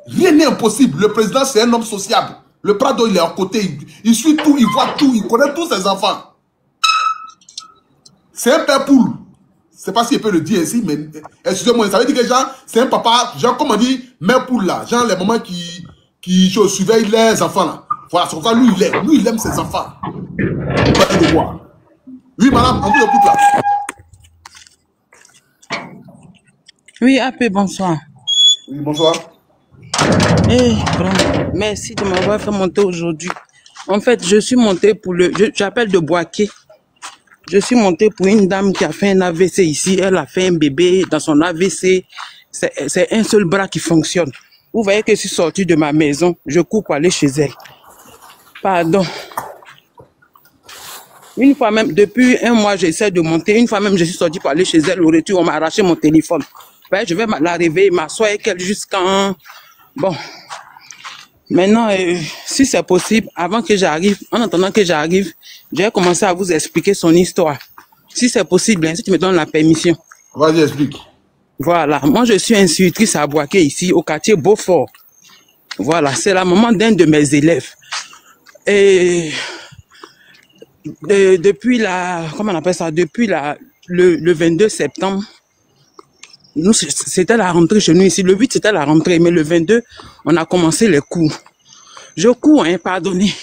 Rien n'est impossible. Le président, c'est un homme sociable. Le Prado, il est à côté. Il suit tout, il voit tout, il connaît tous ses enfants. C'est un père poule. Je ne sais pas s'il peut le dire ici, mais excusez-moi, ça veut dire que genre, c'est un papa, genre, comme on dit, mère poule là. Genre, les mamans qui surveillent les enfants là. Voilà, c'est comme ça, lui, il aime ses enfants. Oui, madame, on vous écoute là. Oui, AP, bonsoir. Oui, bonsoir. Vraiment, merci de m'avoir fait monter aujourd'hui. En fait, je suis monté pour j'appelle de Boaké. Je suis monté pour une dame qui a fait un AVC ici. Elle a fait un bébé dans son AVC. C'est un seul bras qui fonctionne. Vous voyez que je suis sorti de ma maison. Je cours pour aller chez elle. Pardon. Une fois même, depuis un mois, j'essaie de monter. Une fois même, je suis sorti pour aller chez elle. Au retour, on m'a arraché mon téléphone. Je vais la réveiller, m'asseoir avec elle jusqu'en... Bon. Maintenant, si c'est possible, avant que j'arrive, en attendant que j'arrive, je vais commencer à vous expliquer son histoire. Si c'est possible, si tu me donnes la permission. Vas-y, explique. Voilà. Moi, je suis institutrice à Boaké ici, au quartier Beaufort. Voilà. C'est la maman d'un de mes élèves. Et... depuis comment on appelle ça, depuis le 22 septembre, nous, c'était la rentrée chez nous ici. Le 8, c'était la rentrée, mais le 22, on a commencé les cours. Je cours, hein, pardonnez.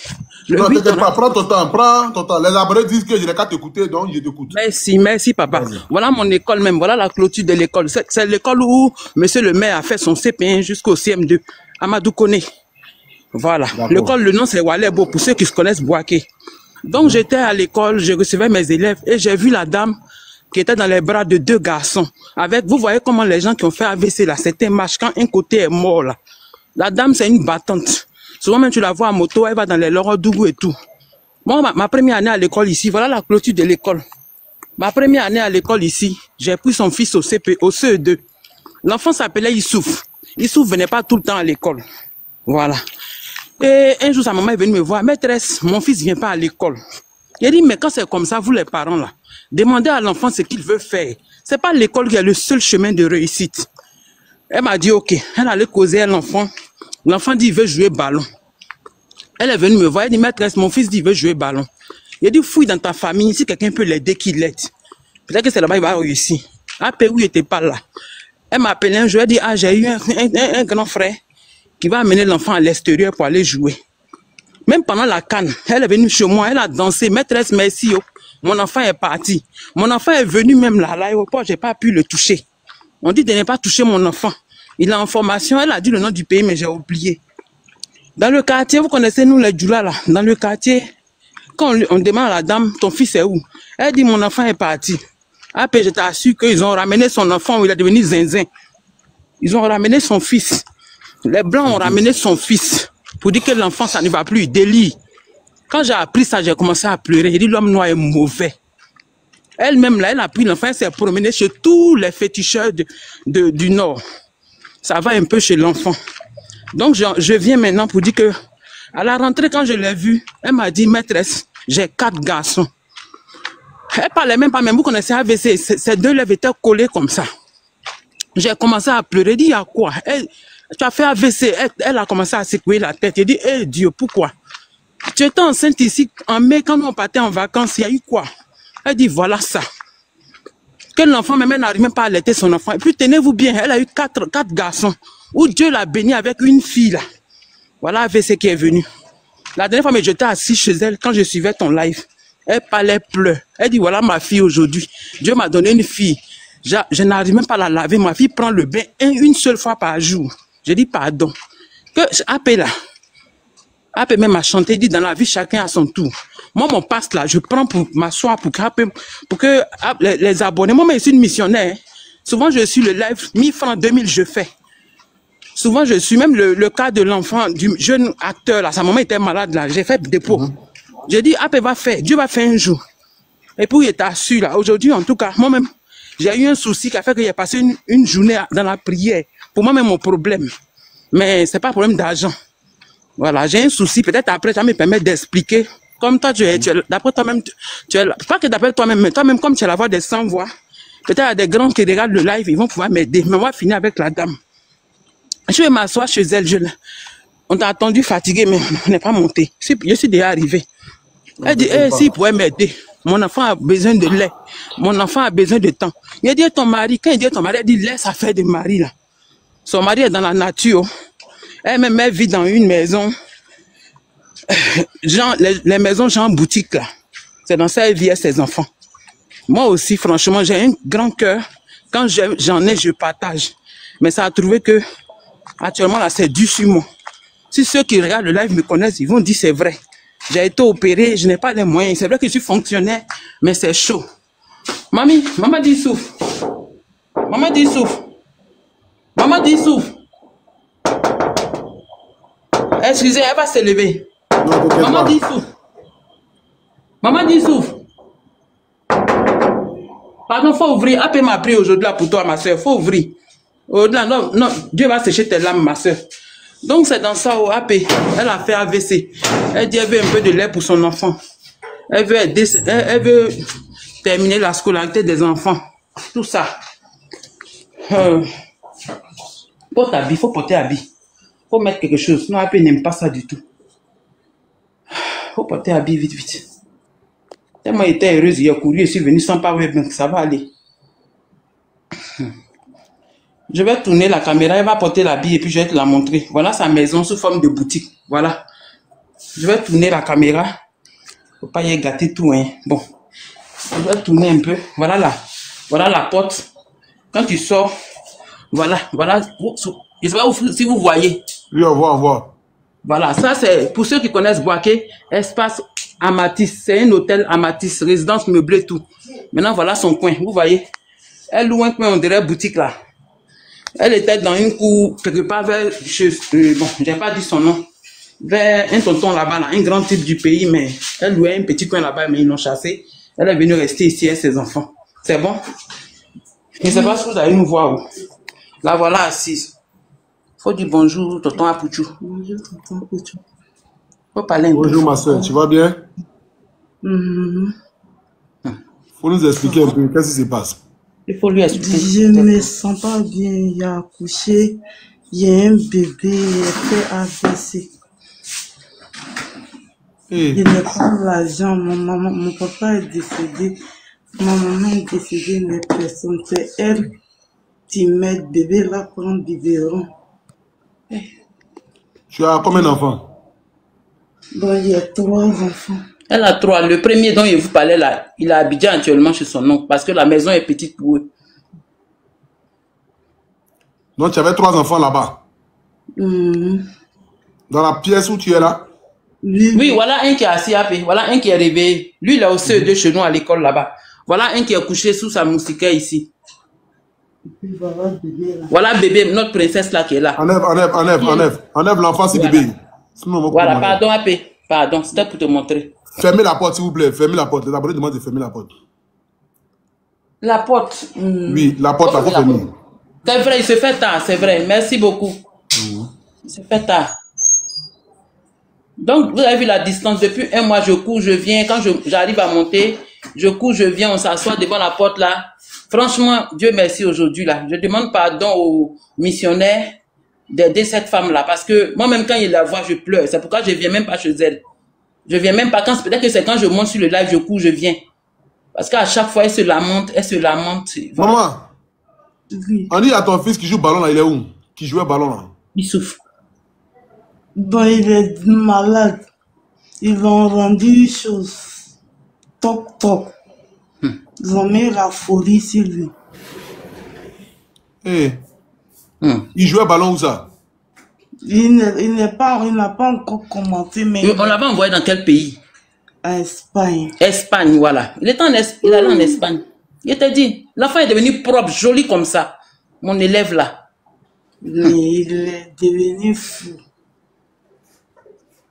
Non, t'inquiète pas, prends ton temps. Les abonnés disent que je n'ai qu'à t'écouter, donc je t'écoute. Merci, papa. Voilà mon école même, voilà la clôture de l'école. C'est l'école où monsieur le maire a fait son CP1 jusqu'au CM2, Amadou Koné. Voilà. L'école, le nom c'est Walebo, pour ceux qui se connaissent Boaké. Donc j'étais à l'école, je recevais mes élèves et j'ai vu la dame qui était dans les bras de deux garçons. Vous voyez comment les gens qui ont fait AVC là, c'était match quand un côté est mort là. La dame c'est une battante. Souvent même tu la vois à moto, elle va dans les Lorodougou et tout. Moi, ma première année à l'école ici, voilà la clôture de l'école. Ma première année à l'école ici, j'ai pris son fils au CE2. L'enfant s'appelait Issouf. Issouf venait pas tout le temps à l'école. Voilà. Et un jour, sa maman est venue me voir. Maîtresse, mon fils vient pas à l'école. Il a dit, mais quand c'est comme ça, vous les parents là, demandez à l'enfant ce qu'il veut faire. C'est pas l'école qui est le seul chemin de réussite. Elle m'a dit, ok. Elle allait causer à l'enfant. L'enfant dit, il veut jouer ballon. Elle est venue me voir. Elle dit, maîtresse, mon fils dit, il veut jouer ballon. Il a dit, fouille dans ta famille. Si quelqu'un peut l'aider, qu'il l'aide. Peut-être que c'est là-bas, il va réussir. Après, où il n'était pas là. Elle m'a appelé un jour. Elle dit, ah, j'ai eu un grand frère qui va amener l'enfant à l'extérieur pour aller jouer. Même pendant la CAN, elle est venue chez moi, elle a dansé. Maîtresse, merci. Oh. Mon enfant est parti. Mon enfant est venu même là, à l'aéroport, j'ai pas pu le toucher. On dit de ne pas toucher mon enfant. Il est en formation, elle a dit le nom du pays, mais j'ai oublié. Dans le quartier, vous connaissez nous les Djoula là, dans le quartier, quand on demande à la dame, ton fils est où? Elle dit, mon enfant est parti. Après, je t'assure qu'ils ont ramené son enfant où il est devenu zinzin. Ils ont ramené son fils. Les Blancs ont ramené son fils pour dire que l'enfant, ça ne va plus, il délie. Quand j'ai appris ça, j'ai commencé à pleurer. J'ai dit, l'homme noir est mauvais. Elle-même, là, elle a pris l'enfant, elle s'est promenée chez tous les féticheurs du Nord. Ça va un peu chez l'enfant. Donc, je viens maintenant pour dire que, à la rentrée, quand je l'ai vue, elle m'a dit, maîtresse, j'ai 4 garçons. Elle parlait même pas, même vous connaissez AVC, ces 2 lèvres étaient collées comme ça. J'ai commencé à pleurer, dit, il y a quoi? Tu as fait AVC, elle a commencé à secouer la tête. J'ai dit, eh Dieu, pourquoi? Tu étais enceinte ici, en mai, quand on partait en vacances, il y a eu quoi? Elle dit, voilà ça. Que l'enfant, même, elle n'arrive même pas à allaiter son enfant. Et puis, tenez-vous bien, elle a eu 4 garçons, où Dieu l'a béni avec une fille, là. Voilà AVC qui est venue. La dernière fois, mais j'étais assis chez elle, quand je suivais ton live. Elle parlait pleurer. Elle dit, voilà ma fille aujourd'hui. Dieu m'a donné une fille. Je n'arrive même pas à la laver. Ma fille prend le bain une seule fois par jour. Je dis pardon. Que Apé là. Apé même a chanté, dit dans la vie, chacun a son tour. Moi, mon passe là, je prends pour m'asseoir, pour que les abonnés. Moi, je suis une missionnaire. Souvent, je suis le live, 1000 francs, 2000, je fais. Souvent, je suis même le cas de l'enfant, du jeune acteur là. Sa maman était malade là. J'ai fait dépôt. J'ai dit, Apé va faire, Dieu va faire un jour. Et puis, il est assis là. Aujourd'hui, en tout cas, moi-même, j'ai eu un souci qui a fait que j'ai passé une journée dans la prière. Pour moi-même, mon problème. Mais c'est pas un problème d'argent. Voilà, j'ai un souci. Peut-être après, ça me permet d'expliquer. Comme toi, d'après toi-même, pas que d'après toi-même, mais toi-même, comme tu as la voix des 100 voix, peut-être il y a des grands qui regardent le live, ils vont pouvoir m'aider. Mais on va finir avec la dame. Je vais m'asseoir chez elle. On t'a attendu fatigué, mais on n'est pas monté. Je suis déjà arrivé. Elle dit, s'il pouvait m'aider, mon enfant a besoin de lait. Mon enfant a besoin de temps. Il dit, ton mari, quand il dit ton mari, elle dit, laisse affaire de mari là. Son mari est dans la nature. Elle-même, elle vit dans une maison. Genre, les maisons, genre boutique là. C'est dans ça qu'elle vit avec ses enfants. Moi aussi, franchement, j'ai un grand cœur. Quand j'en ai, je partage. Mais ça a trouvé que, actuellement là, c'est dur sur moi. Si ceux qui regardent le live me connaissent, ils vont dire c'est vrai. J'ai été opéré, je n'ai pas les moyens. C'est vrai que je suis fonctionnaire, mais c'est chaud. Maman dit souffle. Maman dit souffle. Maman dit souffle. Excusez, elle va se lever. Maman dit souffle. Maman dit souffle. Pardon, faut ouvrir. Apé m'a pris aujourd'hui là pour toi, ma soeur. Faut ouvrir. Au-delà, non, Dieu va sécher tes larmes, ma soeur. Donc c'est dans ça, Apé, elle a fait AVC. Elle dit elle veut un peu de lait pour son enfant. Elle veut aider, elle veut terminer la scolarité des enfants. Tout ça. Porte habit, faut porter habit. Faut mettre quelque chose. Non, Apé n'aime pas ça du tout. Faut porter habit vite, vite. Tellement elle était heureuse, il a couru, je suis venu sans pas web, ça va aller. Je vais tourner la caméra, elle va porter l'habit et puis je vais te la montrer. Voilà sa maison sous forme de boutique. Voilà. Je vais tourner la caméra. Faut pas y gâter tout, hein. Bon. Je vais tourner un peu. Voilà là. Voilà la porte. Quand tu sors, voilà. Je sais pas si vous voyez. Oui, on voit. Voilà. Ça, c'est pour ceux qui connaissent Boaké, espace Amatis. C'est un hôtel Amatis, résidence meublée, tout. Maintenant, voilà son coin. Vous voyez. Elle loue un coin, on dirait boutique là. Elle était dans une cour, quelque part vers, bon, j'ai pas dit son nom, vers un tonton là-bas, là, un grand type du pays, mais elle louait un petit coin là-bas, mais ils l'ont chassé. Elle est venue rester ici avec ses enfants. C'est bon? Je ne sais pas si vous allez nous voir où. Là, voilà, assise. Faut dire bonjour, tonton Apouchou. Bonjour, tonton Apouchou. Faut parler un peu. Bonjour, ma soeur, tu vas bien? Faut nous expliquer un peu, qu'est-ce qui se passe? Il faut lui expliquer. Je ne me sens pas bien. Il y a accouché. Il y a un bébé. Il fait AVC. Je n'ai pas l'argent. Mon papa est décédé. Ma maman est décédée, mais personne. C'est elle qui m'aide. Bébé là prend du biberon. Tu as combien d'enfants? Bon, il y a 3 enfants. Elle a 3. Le premier dont je vous parlais là, il a habité actuellement chez son oncle parce que la maison est petite pour eux. Donc tu avais 3 enfants là-bas? Dans la pièce où tu es là? Oui, voilà un qui est assis à paix. Voilà un qui est réveillé. Lui, il a aussi de chez nous à l'école là-bas. Voilà un qui est couché sous sa moustiquaire ici. Voilà bébé, notre princesse là qui est là. Enlève l'enfant, c'est bébé. Voilà, pardon à paix. Pardon, c'était pour te montrer. Fermez la porte, s'il vous plaît. Fermez la porte. Les abonnés demandent de fermer la porte. La porte. Oui, la porte, la faut fermer. C'est vrai, il se fait tard, c'est vrai. Merci beaucoup. Il se fait tard. Donc, vous avez vu la distance. Depuis un mois, je cours, je viens. Quand j'arrive à monter, je cours, je viens, on s'assoit devant la porte là. Franchement, Dieu merci aujourd'hui là. Je demande pardon aux missionnaires d'aider cette femme-là. Parce que moi-même, quand il la voit, je pleure. C'est pourquoi je ne viens même pas chez elle. Je viens même pas. Peut-être que c'est quand je monte sur le live, je cours, je viens. Parce qu'à chaque fois, elle se lamente, elle se lamente. Voilà. Maman, oui. On dit à ton fils qui joue ballon là, il est où? Qui jouait ballon là? Il souffre. Bon, il est malade. Ils ont rendu une chose. Toc, toc. Ils ont mis la folie sur lui. Hey. Il jouait ballon où ça? Il n'a pas encore commenté, mais... On l'avait envoyé dans quel pays? En Espagne. Espagne, voilà. Il allait en Espagne. Il t'a dit, l'enfant est devenu propre, joli comme ça. Mon élève là. Mais il est devenu fou.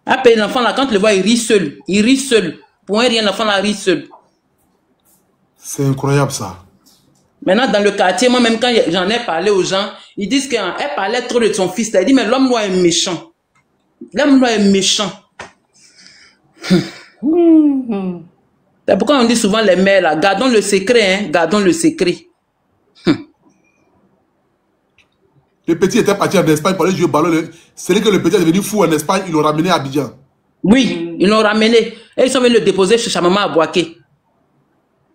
Après, l'enfant là, quand tu le vois, il rit seul. Il rit seul. Pour un rien, l'enfant là rit seul. C'est incroyable ça. Maintenant, dans le quartier, moi-même, quand j'en ai parlé aux gens, ils disent qu'elle parlait trop de son fils. Elle dit, mais l'homme noir est méchant. L'homme noir est méchant. C'est pourquoi on dit souvent les mères là, gardons le secret, hein, gardons le secret. Le petit était parti en Espagne pour aller jouer au ballon. C'est que le petit est devenu fou en Espagne, ils l'ont ramené à Abidjan. Oui, ils l'ont ramené. Et ils sont venus le déposer chez sa maman à Boaké.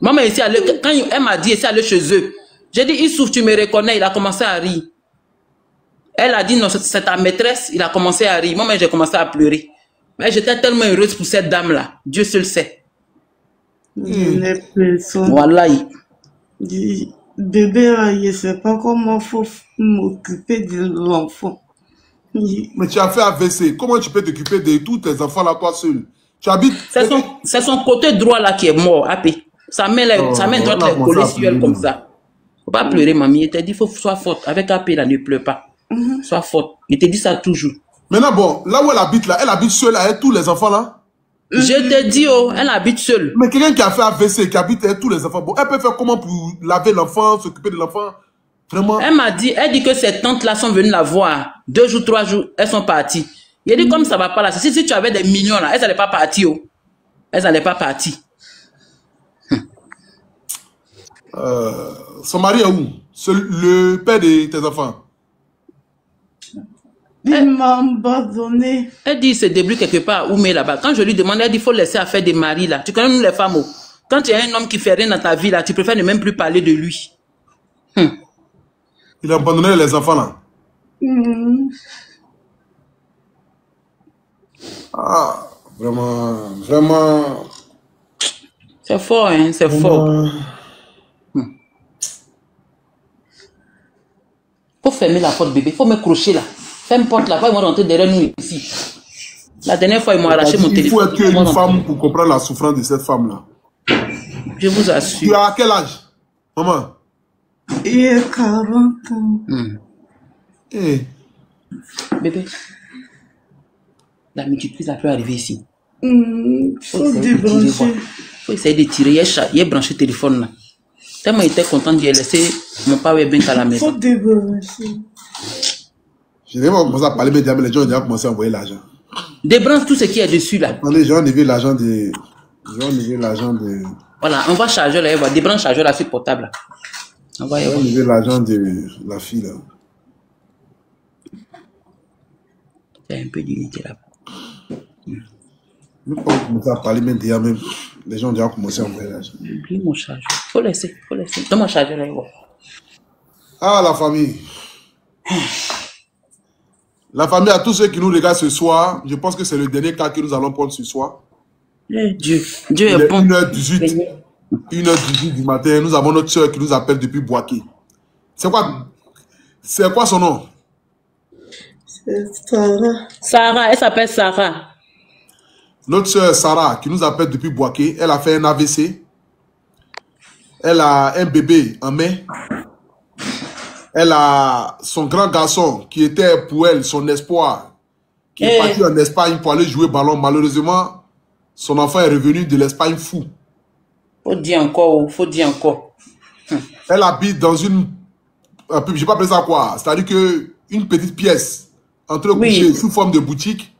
Maman ici, quand elle m'a dit, ici, aller chez eux. J'ai dit, il souffre, tu me reconnais. Il a commencé à rire. Elle a dit, non, c'est ta maîtresse. Il a commencé à rire. Moi, j'ai commencé à pleurer. Mais j'étais tellement heureuse pour cette dame-là. Dieu seul sait. Voilà. Bébé, je ne sais pas comment il faut m'occuper de l'enfant. Mais tu as fait AVC. Comment tu peux t'occuper de tous tes enfants là, toi seul? Tu habites... C'est son côté droit là qui est mort, Apé. Sa main droite est collée sur elle comme ça. Faut pas pleurer, mamie. Il t'a dit, faut sois forte. Avec Apé, là, ne pleure pas. Sois forte. Il te dit ça toujours. Maintenant, bon, là où elle habite seule avec tous les enfants là? Je te dis, oh, elle habite seule. Mais quelqu'un qui a fait AVC, qui habite avec tous les enfants, bon, elle peut faire comment pour laver l'enfant, s'occuper de l'enfant? Vraiment? Elle dit que ses tantes là sont venues la voir. 2 jours, 3 jours, elles sont parties. Il dit comme ça va pas là. Si tu avais des millions là, elles n'allaient pas partir. Oh. Elles n'allaient pas partir. Son mari est où? Le père de tes enfants? Il m'a abandonné. Elle dit, il se débrouille quelque part, où met là-bas. Quand je lui demande, elle dit, il faut laisser à faire des maris là. Tu connais nous les femmes, oh. Quand tu as un homme qui fait rien dans ta vie là, tu préfères ne même plus parler de lui. Il a abandonné les enfants là. Ah, vraiment. C'est fort, hein, c'est fort. Faut fermer la porte, bébé. Faut me crocher là. Ferme porte là, ils vont rentrer derrière nous ici. La dernière fois, ils m'ont arraché mon téléphone. Il faut être une femme pour comprendre la souffrance de cette femme-là. Je vous assure. Tu as quel âge, maman? Il a 40 ans. Bébé, la multiprise a pu arriver ici. Faut débrancher. Faut essayer de tirer. Il est branché le téléphone là. Tellement il était content de laisser mon power bank à la maison. Faut débrancher. Je n'ai pas commencé à parler, mais les gens ont déjà commencé à envoyer l'argent. Débranche tout ce qui est dessus là. Les gens ont enlevé l'argent de... Voilà, on va charger là, va débranche chargeur là sur portable là. On va enlever l'argent de la fille là. Il y a un peu d'unité là. Même pas commencer à parler, mais déjà même, les gens ont déjà commencé à envoyer l'argent. Oublie mon chargeur. Faut laisser. Donne mon chargeur là. Ah, la famille. La famille, à tous ceux qui nous regardent ce soir, je pense que c'est le dernier cas que nous allons prendre ce soir. Dieu est bon. 1h18 du matin, nous avons notre soeur qui nous appelle depuis Boaké. C'est quoi son nom? C'est Sarah. Sarah, elle s'appelle Sarah. Notre soeur Sarah qui nous appelle depuis Boaké, elle a fait un AVC. Elle a un bébé en mai. Elle a son grand garçon qui était pour elle son espoir. qui est parti en Espagne pour aller jouer ballon. Malheureusement, son enfant est revenu de l'Espagne fou. Faut dire encore, faut dire encore. Elle habite dans une... je ne sais pas appeler ça quoi. C'est-à-dire qu'une petite pièce entre couchés sous forme de boutique.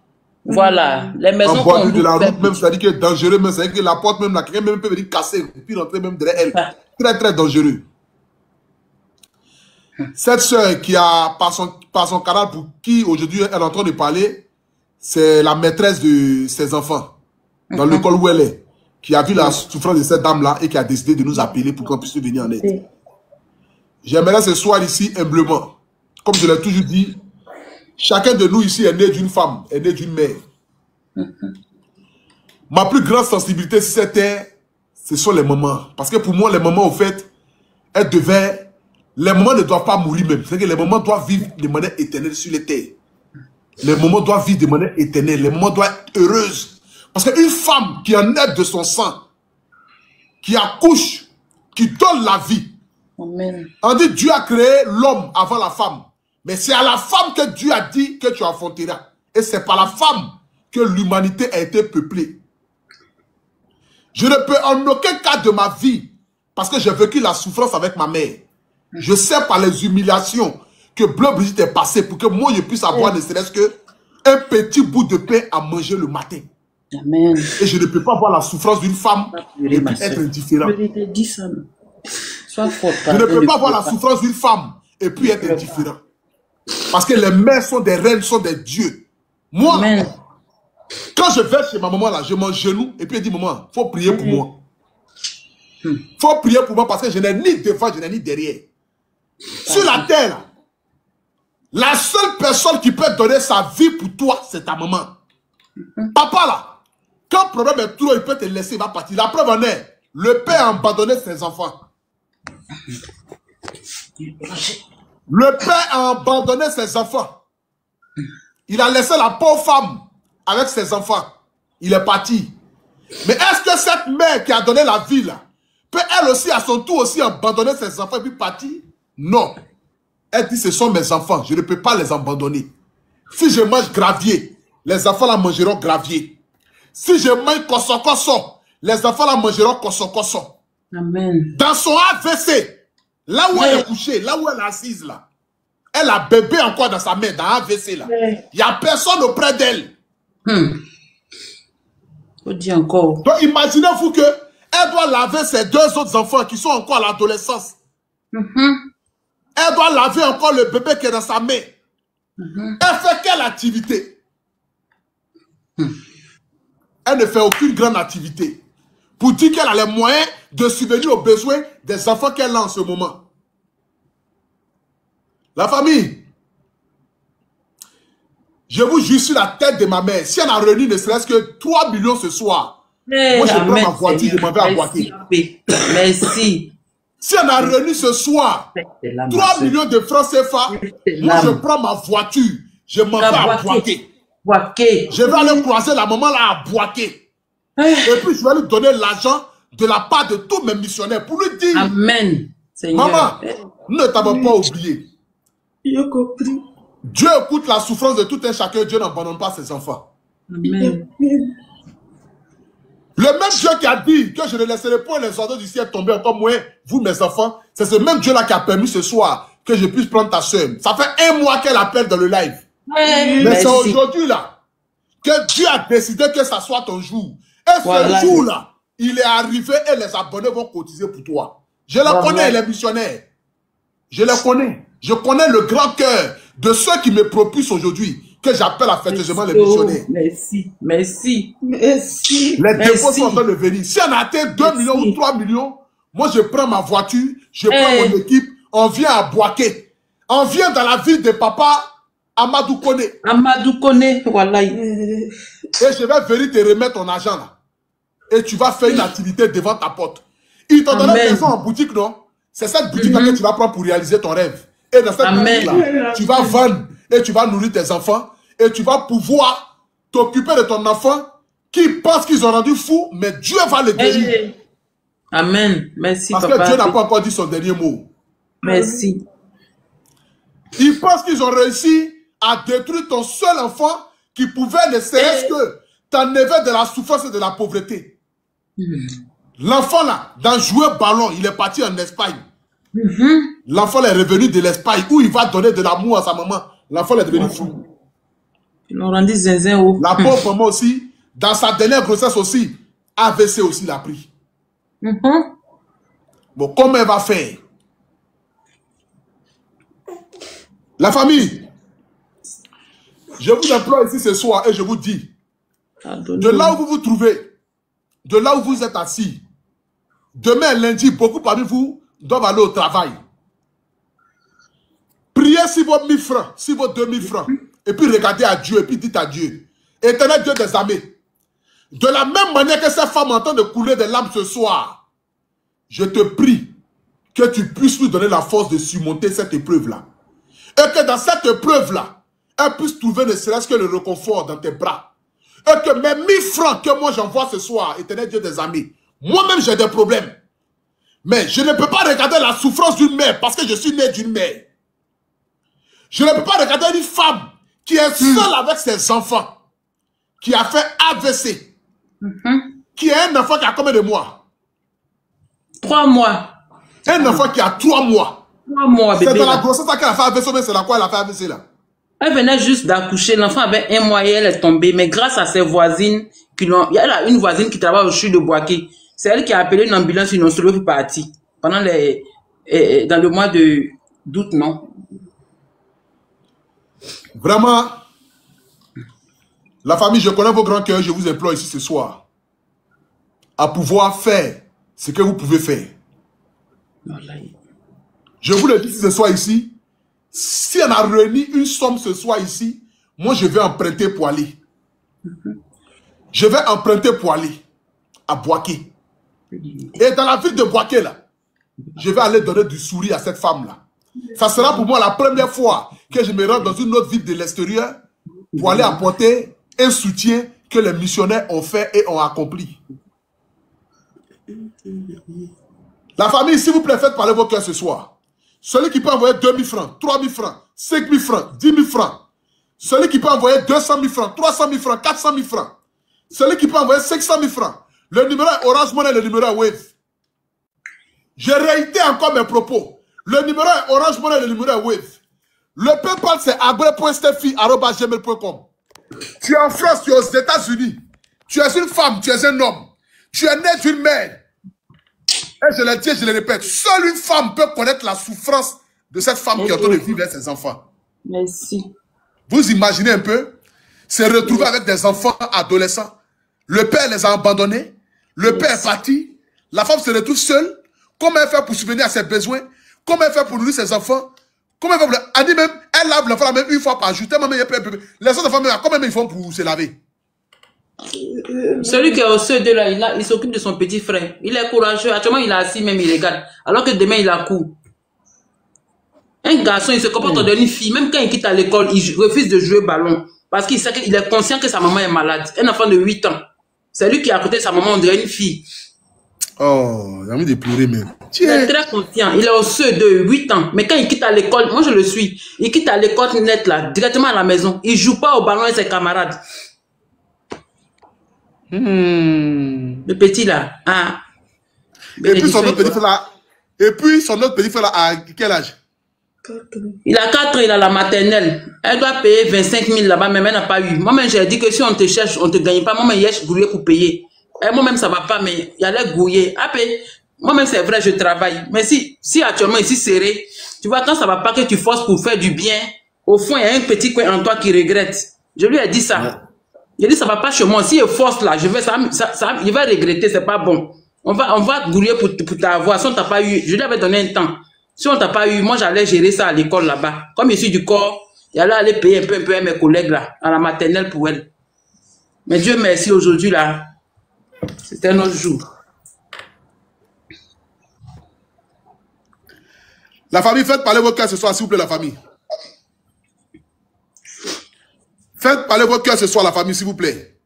Voilà, les maisons en bordure de la route, même, c'est-à-dire que c'est dangereux, même, c'est-à-dire que la porte, même, là, quelqu'un même peut venir casser, et puis rentrer même derrière elle. Très, très dangereux. Cette soeur qui a, par son canal, pour qui aujourd'hui elle est en train de parler, c'est la maîtresse de ses enfants, dans l'école où elle est, qui a vu la souffrance de cette dame-là et qui a décidé de nous appeler pour qu'on puisse venir en aide. J'aimerais ce soir ici, humblement, comme je l'ai toujours dit, chacun de nous ici est né d'une femme, est né d'une mère. Ma plus grande sensibilité, ce sont les mamans. Parce que pour moi, les mamans, au fait, les mamans ne doivent pas mourir même. C'est que les mamans doivent vivre de manière éternelle sur les terres. Les mamans doivent vivre de manière éternelle. Les mamans doivent être heureuses. Parce qu'une femme qui en est de son sang, qui accouche, qui donne la vie. Amen. On dit Dieu a créé l'homme avant la femme. Mais c'est à la femme que Dieu a dit que tu enfanteras. Et c'est par la femme que l'humanité a été peuplée. Je ne peux en aucun cas de ma vie, parce que j'ai vécu la souffrance avec ma mère. Je sais par les humiliations que Bleu Brigitte est passé pour que moi je puisse avoir ne serait-ce qu'un petit bout de pain à manger le matin. Amen. Et je ne peux pas voir la souffrance d'une femme et puis être indifférent. Sois forte, je ne peux pas voir la souffrance d'une femme et puis être indifférent. Parce que les mères sont des reines, sont des dieux. Moi, Amen. Quand je vais chez ma maman là, je m'agenouille et puis elle dit maman, il faut prier pour moi. Il faut prier pour moi parce que je n'ai ni devant, je n'ai ni derrière. Sur la terre, là, la seule personne qui peut donner sa vie pour toi, c'est ta maman. Papa là, quand le problème est trop, il peut te laisser, il va partir. La preuve en est, le père a abandonné ses enfants. Le père a abandonné ses enfants. Il a laissé la pauvre femme avec ses enfants. Il est parti. Mais est-ce que cette mère qui a donné la vie là, peut elle aussi à son tour aussi abandonner ses enfants et puis partir? Non. Elle dit ce sont mes enfants, je ne peux pas les abandonner. Si je mange gravier, les enfants la mangeront gravier. Si je mange kosso-kosso, les enfants la mangeront kosso-kosso. Amen. Dans son AVC, là où elle est couchée, là où elle est assise là, elle a bébé encore dans sa main, dans AVC là. Il n'y a personne auprès d'elle. Faut dire encore. Donc imaginez-vous que elle doit laver ses deux autres enfants qui sont encore à l'adolescence. Elle doit laver encore le bébé qui est dans sa main. Elle fait quelle activité? Elle ne fait aucune grande activité. Pour dire qu'elle a les moyens de subvenir aux besoins des enfants qu'elle a en ce moment. La famille, je vous jure sur la tête de ma mère, si elle a réuni ne serait-ce que 3 millions ce soir, moi je prends ma voiture, je m'en vais à boiter. Merci. Si elle a réuni ce soir 3 millions de francs CFA, moi je prends ma voiture, je m'en vais à boiter. Je vais aller croiser la maman là à boiter. Et puis je vais lui donner l'argent de la part de tous mes missionnaires pour lui dire, Amen. Seigneur. Maman, nous ne t'avons pas oublié. J'ai compris. Dieu écoute la souffrance de tout un chacun. Dieu n'abandonne pas ses enfants. Amen. Le même Dieu qui a dit que je ne laisserai pas les oiseaux du ciel tomber encore moins, vous mes enfants, c'est ce même Dieu là qui a permis ce soir que je puisse prendre ta soeur. Ça fait 1 mois qu'elle appelle dans le live. Mais c'est aujourd'hui là que Dieu a décidé que ça soit ton jour. Et ce jour là, il est arrivé et les abonnés vont cotiser pour toi. Je les connais, les missionnaires. Je les connais. Je connais le grand cœur de ceux qui me propulsent aujourd'hui, que j'appelle affectueusement les missionnaires. Merci, merci, merci. Les dépôts sont en train de venir. Si on a atteint 2 millions ou 3 millions, moi je prends ma voiture, je prends mon équipe, on vient à Boaké. On vient dans la ville de papa Amadou Kone. Amadou Kone, voilà. Et je vais venir te remettre ton argent là. Et tu vas faire une activité devant ta porte. Ils t'ont donné une maison en boutique, non? C'est cette boutique-là que tu vas prendre pour réaliser ton rêve. Et dans cette boutique-là, tu vas vendre et tu vas nourrir tes enfants. Et tu vas pouvoir t'occuper de ton enfant qui pense qu'ils ont rendu fou, mais Dieu va le guérir. Amen. Merci, parce papa. que Dieu n'a pas encore dit son dernier mot. Merci. Ils pensent qu'ils ont réussi à détruire ton seul enfant qui pouvait ne serait-ce que t'enlever de la souffrance et de la pauvreté. L'enfant là, dans jouer ballon, il est parti en Espagne. L'enfant est revenu de l'Espagne où il va donner de l'amour à sa maman. L'enfant est devenu fou. Ils l'ont rendu zinzin haut. La pauvre maman aussi, dans sa dernière grossesse aussi, AVC aussi l'a pris. Bon, comment elle va faire? La famille, je vous implore ici ce soir et je vous dis, de là où vous vous trouvez, de là où vous êtes assis, demain lundi, beaucoup parmi vous doivent aller au travail. Priez si vos 1000 francs, si vos 2000 francs, et puis regardez à Dieu, et puis dites à Dieu, Éternel Dieu des armées, de la même manière que cette femme entend de couler des larmes ce soir, je te prie que tu puisses lui donner la force de surmonter cette épreuve-là. Et que dans cette épreuve-là, elle puisse trouver ne serait-ce que le réconfort dans tes bras. Et que mes 1000 francs que moi j'envoie ce soir, Éternel Dieu des armées, moi-même j'ai des problèmes. Mais je ne peux pas regarder la souffrance d'une mère parce que je suis né d'une mère. Je ne peux pas regarder une femme qui est seule avec ses enfants, qui a fait AVC, qui a un enfant qui a combien de mois? 3 mois. Un enfant qui a 3 mois. 3 mois, bébé. C'est dans la grossesse qu'elle a fait AVC, mais c'est dans quoi elle a fait AVC là? Elle venait juste d'accoucher, l'enfant avait 1 mois et elle est tombée. Mais grâce à ses voisines, elle a une voisine qui travaille au CHU de Boaké. C'est elle qui a appelé une ambulance, ils n'ont sauvé pour partir. Pendant dans le mois d'août, non? Vraiment, la famille, je connais vos grands cœurs, je vous implore ici ce soir à pouvoir faire ce que vous pouvez faire. Je vous le dis ce soir ici, si on a réuni une somme ce soir ici, moi je vais emprunter pour aller. Je vais emprunter pour aller à Boaké. Et dans la ville de Boaké là, je vais aller donner du sourire à cette femme là. Ça sera pour moi la première fois que je me rends dans une autre ville de l'extérieur pour aller apporter un soutien que les missionnaires ont fait et ont accompli. La famille, s'il vous plaît, faites parler vos cœurs ce soir. Celui qui peut envoyer 2000 francs, 3000 francs, 5000 francs, 10 000 francs. Celui qui peut envoyer 200 000 francs, 300 000 francs, 400 000 francs. Celui qui peut envoyer 500 000 francs. Le numéro est Orange Money, le numéro est Wave. Je réitère encore mes propos. Le numéro est Orange Money, le numéro est Wave. Le PayPal, c'est abre.steffi@gmail.com. Tu es en France, tu es aux États-Unis. Tu es une femme, tu es un homme. Tu es né d'une mère. Et je le dis, je le répète, seule une femme peut connaître la souffrance de cette femme qui est en train de vivre avec ses enfants. Merci. Vous imaginez un peu, se retrouver avec des enfants adolescents. Le père les a abandonnés. Le père est parti. La femme se retrouve seule. Comment elle fait pour subvenir à ses besoins? Comment elle fait pour nourrir ses enfants? Comment elle fait pour... Elle dit même, elle lave l'enfant même une fois par jour. Les autres enfants, comment ils font pour se laver? Celui qui est au CE2 là, il s'occupe de son petit frère. Il est courageux. Actuellement, il est assis même, il regarde. Alors que demain, il a court. Un garçon, il se comporte comme une fille. Même quand il quitte à l'école, il refuse de jouer au ballon. Parce qu'il est conscient que sa maman est malade. Un enfant de 8 ans. C'est lui qui est à côté de sa maman, on dirait une fille. Oh, j'ai envie de pleurer même. Il est très conscient. Il est au CE2, 8 ans. Mais quand il quitte à l'école, moi je le suis. Il quitte à l'école net là, directement à la maison. Il joue pas au ballon avec ses camarades. Le petit là. Ah. Et puis son autre petit frère là, à quel âge? Il a 4 ans, il a la maternelle. Elle doit payer 25 000 là-bas, mais elle n'a pas eu. Moi-même, j'ai dit que si on te cherche, on ne te gagne pas. Moi-même, je suis grouillé pour payer. Moi-même, ça ne va pas, mais il y a l'air grouillé. Moi-même, c'est vrai, je travaille. Mais si actuellement, ici, serré, tu vois, quand ça ne va pas, que tu forces pour faire du bien, au fond, il y a un petit coin en toi qui regrette. Je lui ai dit ça. Ouais. J'ai dit, ça ne va pas chez moi. Si je force là, il va regretter, c'est pas bon. On va grouiller pour t'avoir. Si on ne t'a pas eu, je lui avais donné un temps. Si on ne t'a pas eu, moi, j'allais gérer ça à l'école là-bas. Comme je suis du corps, j'allais aller payer un peu à mes collègues là, à la maternelle pour elle. Mais Dieu merci, aujourd'hui là, c'était un autre jour. La famille, faites parler votre cœur ce soir, s'il vous plaît, la famille. Faites parler votre cœur ce soir, la famille, s'il vous plaît.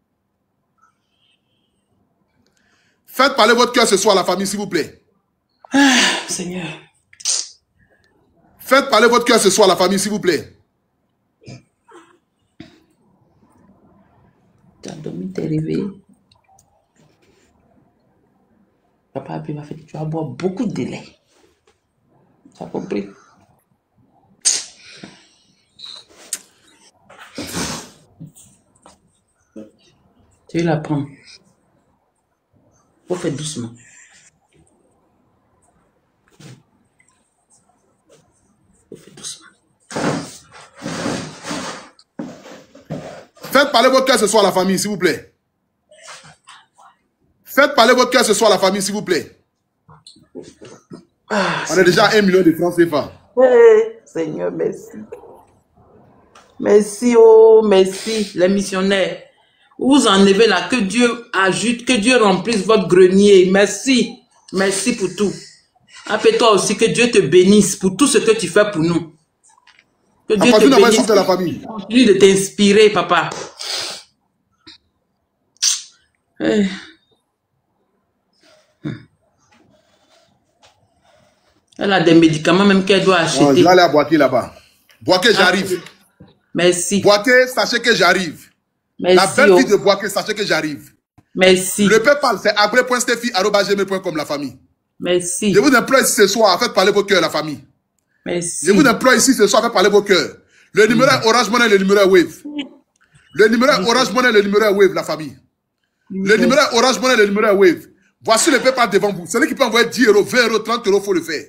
Faites parler votre cœur ce soir, la famille, s'il vous plaît. Ah, Seigneur. Faites parler votre cœur ce soir, la famille, s'il vous plaît. Tu as dormi, t'es réveillé. Papa Abi m'a fait, tu vas boire beaucoup de lait. Tu as compris? Tu veux la prendre. Faut faire doucement. Faut faire doucement. Faites parler votre cœur ce soir à la famille, s'il vous plaît. Faites parler votre cœur ce soir à la famille, s'il vous plaît. On est déjà à 1 million de francs CFA. Hey, Seigneur, merci. Merci, oh, merci, les missionnaires. Vous enlevez là, que Dieu ajoute, que Dieu remplisse votre grenier. Merci, merci pour tout. Appelle-toi aussi, que Dieu te bénisse pour tout ce que tu fais pour nous. Que Dieu te bénisse. De la famille. Continue de t'inspirer, papa. Hey. Elle a des médicaments même qu'elle doit acheter. Non, je vais aller à Boaké là-bas. Boaké, j'arrive. Merci. Boaké, sachez que j'arrive. La belle fille de Boaké, sachez que j'arrive. Merci. Le PayPal, c'est abré.steffi@gmail.com, la famille. Merci. Je vous implore ici ce soir, faites parler vos cœurs, la famille. Merci. Je vous implore ici ce soir, faites parler vos cœurs. Le numéro est Orange Money, le numéro est Wave. Le numéro est Orange Money, le numéro est Wave, la famille. Le numéro est Orange Money, le numéro est Wave. Voici le PayPal devant vous. Celui qui peut envoyer 10 euros, 20 euros, 30 euros, il faut le faire.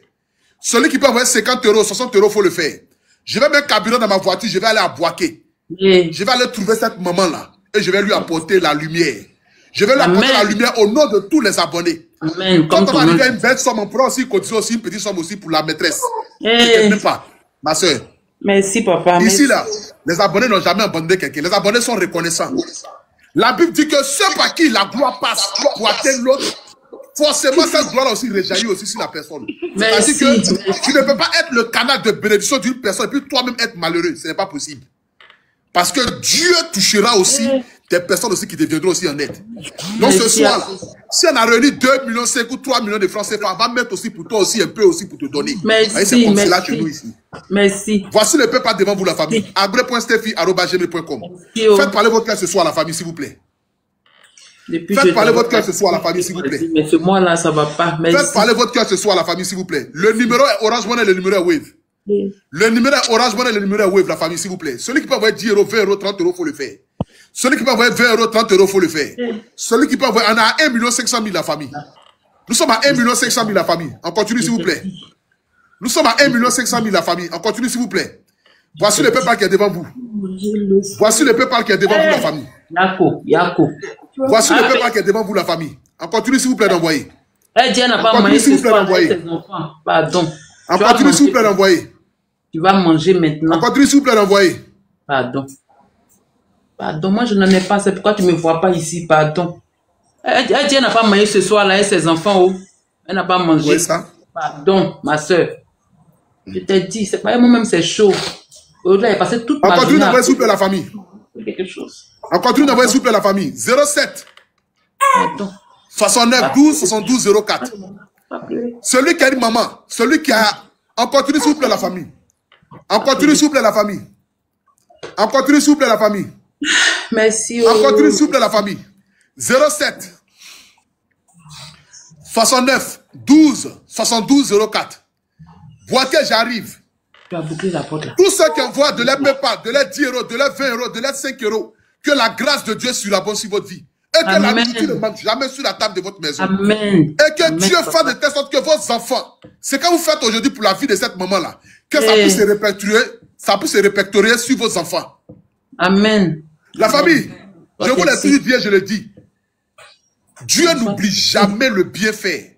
Celui qui peut envoyer 50 euros, 60 euros, il faut le faire. Je vais mettre carburant dans ma voiture, je vais aller à Boaké. Je vais aller trouver cette maman-là et je vais lui apporter la lumière. Je vais lui apporter la lumière au nom de tous les abonnés. Amen. Quand on va arriver à une belle somme, on prend aussi, cotiser aussi une petite somme aussi pour la maîtresse. Ne t'inquiète pas, ma soeur. Merci, papa. Ici, là, les abonnés n'ont jamais abandonné quelqu'un. Les abonnés sont reconnaissants. La Bible dit que ceux par qui la gloire passe pour atteindre l'autre, forcément, cette gloire aussi rejaillit aussi sur la personne. C'est-à-dire que tu ne peux pas être le canal de bénédiction d'une personne et puis toi-même être malheureux. Ce n'est pas possible. Parce que Dieu touchera aussi des personnes aussi qui deviendront aussi en aide. Donc ce soir-là, si on a réuni 2,5 millions ou 3 millions de francs CFA, on va mettre aussi pour toi aussi un peu aussi pour te donner. Merci, c'est comme cela chez nous ici. Merci. Voici le PayPal devant vous, la famille. abré.steffi@gmail.com. Faites parler votre cœur ce soir à la famille, s'il vous plaît. Faites parler votre cœur ce soir à la famille, s'il vous plaît. Mais ce mois-là, ça va pas. Faites parler votre cœur ce soir à la famille, s'il vous plaît. Le numéro est Orange Money, le numéro est Wave. Le numéro est Orange Money, le numéro est Wave, la famille, s'il vous plaît. Celui qui peut envoyer 10 euros, 20 euros, 30 euros, il faut le faire. Celui qui peut envoyer 20 euros, 30 euros, il faut le faire. Celui qui peut envoyer, on a 1 500 000 la famille. Nous sommes à 1 500 000 la famille. On continue, s'il vous plaît. Nous sommes à 1 500 000 la famille. On continue, s'il vous plaît. Voici le PayPal qui est devant vous. Voici le PayPal qui est devant vous, la famille. Yako. Voici le PayPal qui est devant vous, la famille. On continue, s'il vous plaît, d'envoyer. Dieu n'a pas mangé ce soir avec ses enfants. Pardon. On continue, s'il vous plaît, d'envoyer. Tu vas manger maintenant. On continue, s'il vous plaît, d'envoyer. Pardon. Pardon, moi je n'en ai pas. C'est pourquoi tu ne me vois pas ici. Pardon. Dieu n'a pas mangé ce soir-là avec ses enfants. Oh. Elle n'a pas mangé. Ça. Pardon, ma soeur. Je t'ai dit, c'est pas moi-même, c'est chaud. Aujourd'hui, elle est passée toute ma journée. On continue d'envoyer, s'il vous plaît, la famille. Quelque chose. On continue d'envoyer, s'il vous plaît, la famille. 07 Pardon. 69 12 72 04. Celui qui a une maman, celui qui a... On continue, s'il vous plaît, la famille. On continue, s'il vous plaît, la famille. On continue, s'il vous plaît, la famille. Merci. On continue, s'il vous plaît, la famille. 07 69 12 72 04. Boaké, j'arrive. Tu as bouclé la porte là. Tous ceux qui envoient de leur PayPal, de leurs 10 euros, de leurs 20 euros, de leurs 5 euros, que la grâce de Dieu surabonde sur votre vie. Et que la nourriture ne manque jamais sur la table de votre maison. Amen. Et que Dieu fasse de telle sorte que vos enfants, c'est quand vous faites aujourd'hui pour la vie de cette maman-là, que ça puisse se répertorier sur vos enfants. Amen. La famille, je vous l'ai toujours dit et je le dis. Dieu n'oublie jamais le bienfait.